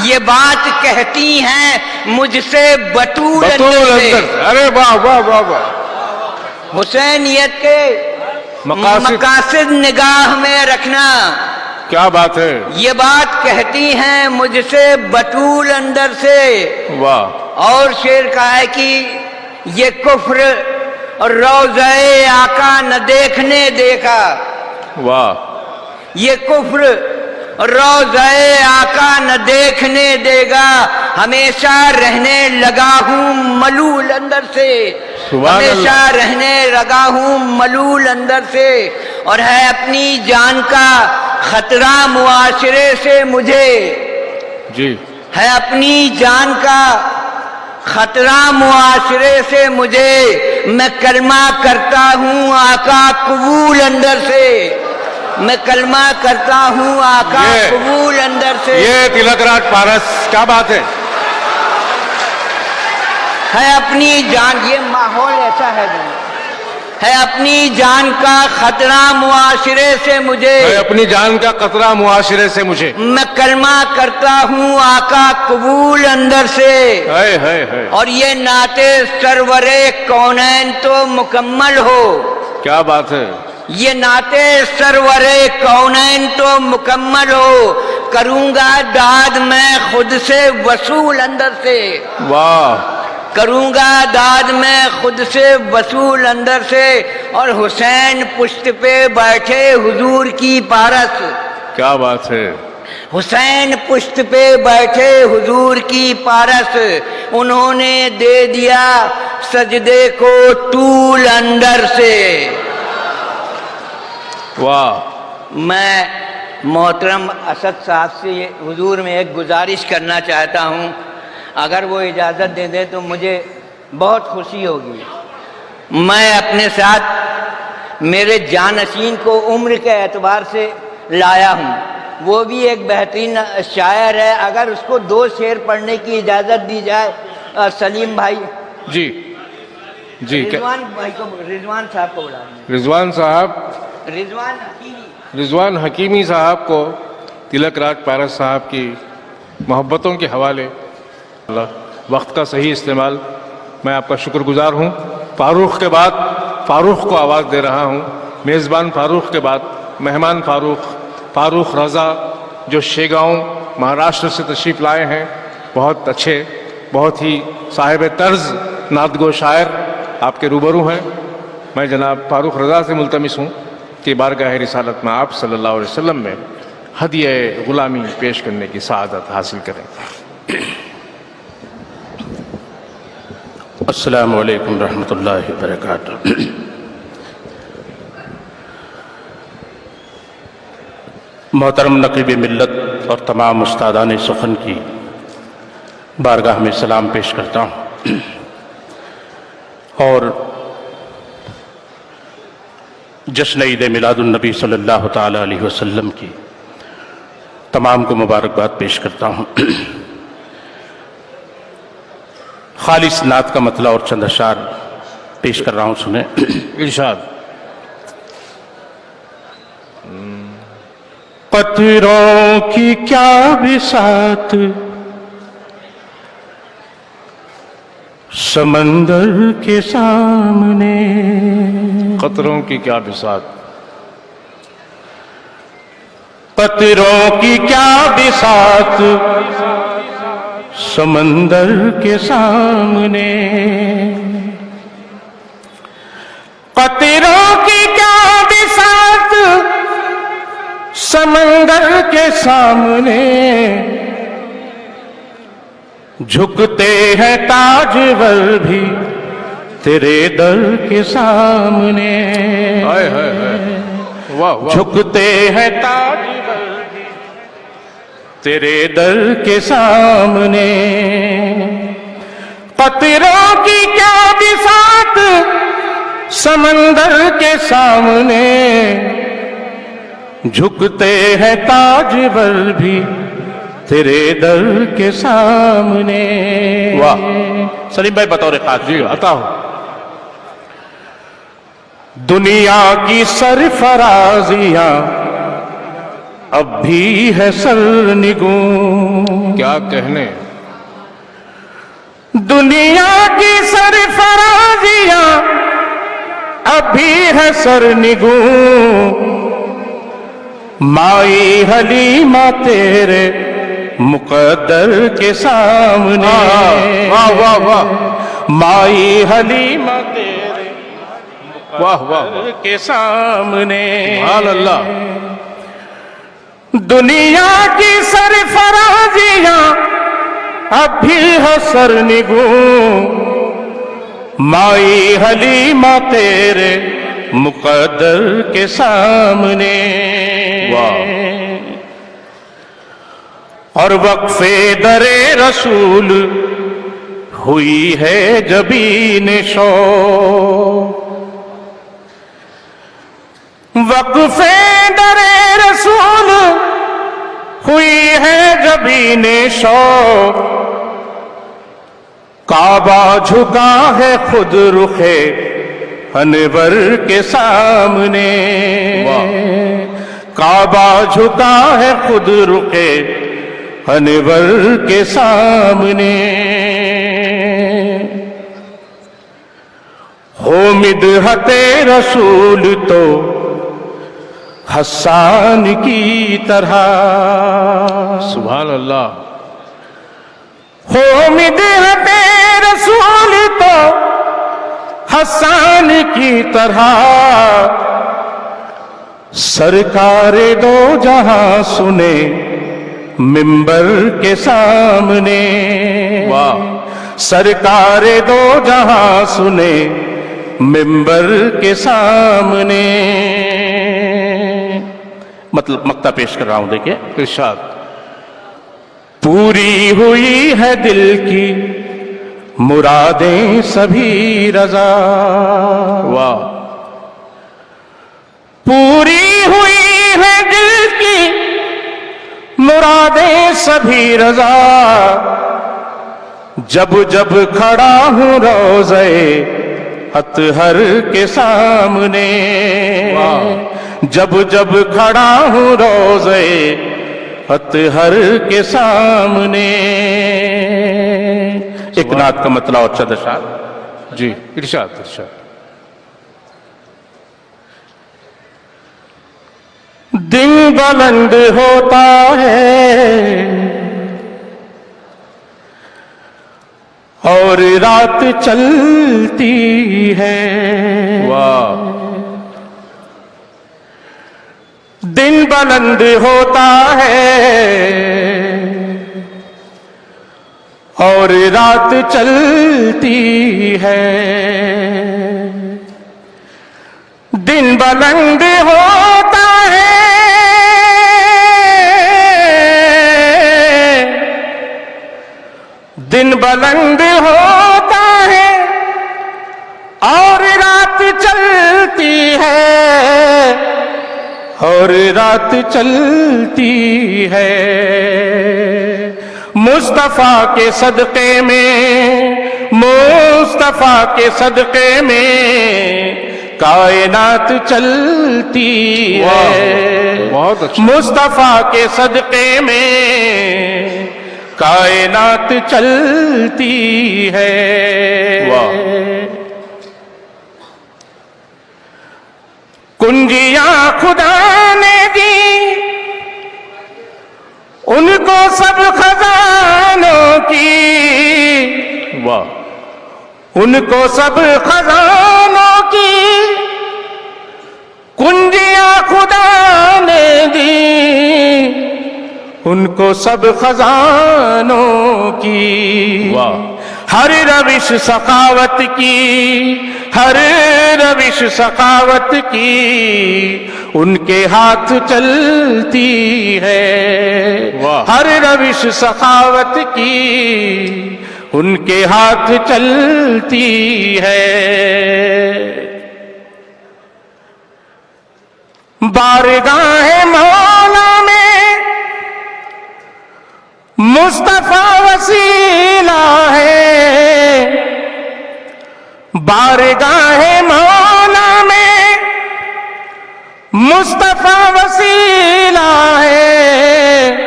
ये बात कहती हैं मुझसे बतूल अंदर से। अरे वाह वाह वाह वाह। हुसैनियत के मकासिद निगाह में रखना। क्या बात है। ये बात कहती हैं मुझसे बतूल अंदर से। वाह। और शेर का है कि ये कुफ्र रोज़े आका न देखने देखा। वाह। ये कुफ्र रोज़े आका न देखने देगा। हमेशा रहने लगा हूँ मलूल अंदर से। हमेशा रहने लगा हूँ मलूल अंदर से। और है अपनी जान का खतरा मुआशरे से मुझे। जी। है अपनी जान का खतरा मुआशरे से मुझे। मैं कलमा करता हूँ आका कबूल अंदर से। मैं कलमा करता हूँ आका कबूल अंदर से। ये तिलकराज पारस क्या बात है। अपनी जान। ये माहौल ऐसा है अपनी जान का खतरा मुआशरे से मुझे। है अपनी जान का खतरा मुआशरे से मुझे। मैं कलमा करता हूँ आका कबूल अंदर से। है। और ये नाते सरवरे कौनैन तो मुकम्मल हो। क्या बात है। یہ نعت سرور کونین تو مکمل ہو، کروں گا داد میں خود سے وصول اندر سے، واہ، کروں گا داد میں خود سے وصول اندر سے، اور حسین پشت پہ بیٹھے حضور کی پارس، کیا بات ہے، حسین پشت پہ بیٹھے حضور کی پارس، انہوں نے دے دیا سجدے کو طول اندر سے۔ واہ، میں محترم اسد صاحب سے حضور میں ایک گزارش کرنا چاہتا ہوں، اگر وہ اجازت دے دیں تو مجھے بہت خوشی ہوگی۔ میں اپنے ساتھ میرے جانشین کو عمر کے اعتبار سے لایا ہوں، وہ بھی ایک بہترین شاعر ہے، اگر اس کو 2 شعر پڑھنے کی اجازت دی جائے۔ سلیم بھائی، جی جی، رضوان بھائی کو، رضوان صاحب کو بلا دیں، رضوان صاحب، رضوان حکیمی۔ رضوان حکیمی صاحب کو تلک راج پارس صاحب کی محبتوں کے حوالے، اللہ وقت کا صحیح استعمال، میں آپ کا شکر گزار ہوں۔ فاروق کے بعد فاروق کو آواز دے رہا ہوں، میزبان فاروق کے بعد مہمان فاروق رضا، جو شیگاؤں مہاراشٹر سے تشریف لائے ہیں، بہت اچھے، بہت ہی صاحب طرز نعت گو شاعر آپ کے روبرو ہیں۔ میں جناب فاروق رضا سے ملتمس ہوں کہ بارگاہ رسالت میں آپ صلی اللہ علیہ وسلم میں ہدیہ غلامی پیش کرنے کی سعادت حاصل کریں۔ السلام علیکم ورحمۃ اللہ وبرکاتہ۔ محترم نقیب ملت اور تمام استادان سخن کی بارگاہ میں سلام پیش کرتا ہوں، اور جشن عید میلاد النبی صلی اللہ تعالی علیہ وسلم کی تمام کو مبارکباد پیش کرتا ہوں۔ خالص نعت کا مطلع اور چند اشعار پیش کر رہا ہوں، سنیں۔ ارشاد۔ قطروں کی کیا بساط سمندر کے سامنے، قطروں کی کیا بساط، قطروں کی کیا بساط سمندر کے سامنے، قطروں کی کیا بساط سمندر کے سامنے، جھکتے ہیں تاجور بھی تیرے در کے سامنے، ہائے ہائے ہائے، واہ واہ، جھکتے ہیں تاجور بھی تیرے در کے سامنے، قطروں کی کیا بساط سمندر کے سامنے، جھکتے ہیں تاجور بھی تیرے در کے سامنے۔ واہ، سلیم بھائی بطور خاص جی عطا ہو۔ دنیا کی سرفرازیاں اب بھی ہے سرنگوں، کیا کہنے، دنیا کی سرفرازیاں اب بھی ہے سرنگوں، مائی حلیمہ تیرے مقدر کے سامنے، واہ واہ واہ، مائی حلیمہ تیرے واہ واہ، مقدر کے سامنے، سبحان اللہ، دنیا کی سرفرازیاں اب بھی ہے سرنگوں، مائی حلیمہ تیرے مقدر کے سامنے، اور وقفے در رسول ہوئی ہے جبین شوق، وقفے در رسول ہوئی ہے جبین شوق، کعبہ جھکا ہے خود رخے انور کے سامنے، کعبہ جھکا ہے خود رخے انور کے سامنے، ہو مدحت رسول تو हस्सान की तरह। सुभान अल्लाह। हो मिदहत रसूल तो हस्सान की तरह, सरकार दो जहां सुने मिंबर के सामने। वाह। सरकार दो जहां सुने मिंबर के सामने। मतलब मक्ता पेश कर रहा हूं, देखिए। इरशाद। पूरी हुई है दिल की मुरादें सभी रजा। वाह। पूरी हुई है दिल की मुरादें सभी रजा, जब जब खड़ा हूं रोज़े अतहर के सामने। जब जब खड़ा हूं रोज़े अतहर के सामने। एक नात का मतलब और चंद अशआर। जी इरशाद इरशाद। दिन बुलंद होता है और रात चलती है। वाह। दिन बुलंद होता है और रात चलती है। दिन बुलंद होता है दिन बुलंद होता है और रात चलती है और रात चलती है। मुस्तफा के सदक़े में मुस्तफा के सदक़े में कायनात चलती है। बहुत अच्छा। मुस्तफा के सदक़े में कायनात चलती है। वाह। कुंजियां खुदा ने दी उनको सब खजानों की। वाह। उनको सब खजानों की कुंजियां खुदा ने दी। उनको सब खजानों की। वाह। हर रविश सखावत की हर रविश सखावत की उनके हाथ चलती है। वाह। हर रविश सखावत की उनके हाथ चलती है। बारगाह मौला में मुस्तफा वसीला है। बारगाह मौला में मुस्तफा वसीला है।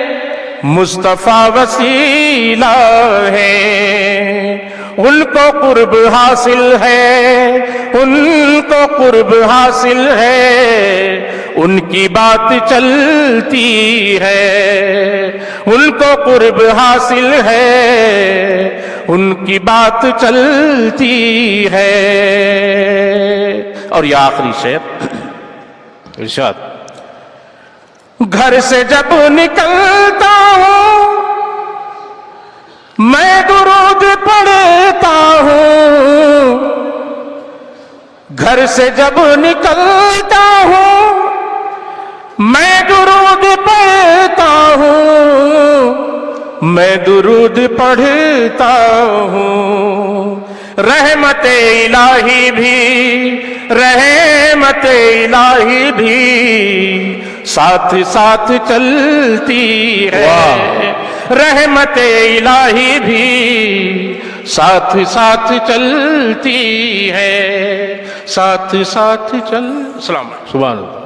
मुस्तफा वसीला है। उनको कुर्ब हासिल है उनको कुर्ब हासिल है। उनकी बात चलती है। उनको कुर्ब हासिल है उनकी बात चलती है। और ये आखिरी शेर। इरशाद। घर से जब निकलता हूँ मैं दुरूद पढ़ता हूँ। घर से जब निकलता हूँ मैं दुरूद पढ़ता हूँ। मैं दुरूद पढ़ता हूँ। रहमत इलाही भी साथ साथ चलती है। रहमत इलाही भी साथ साथ चलती है। साथ साथ चल। सलाम। सुभान अल्लाह।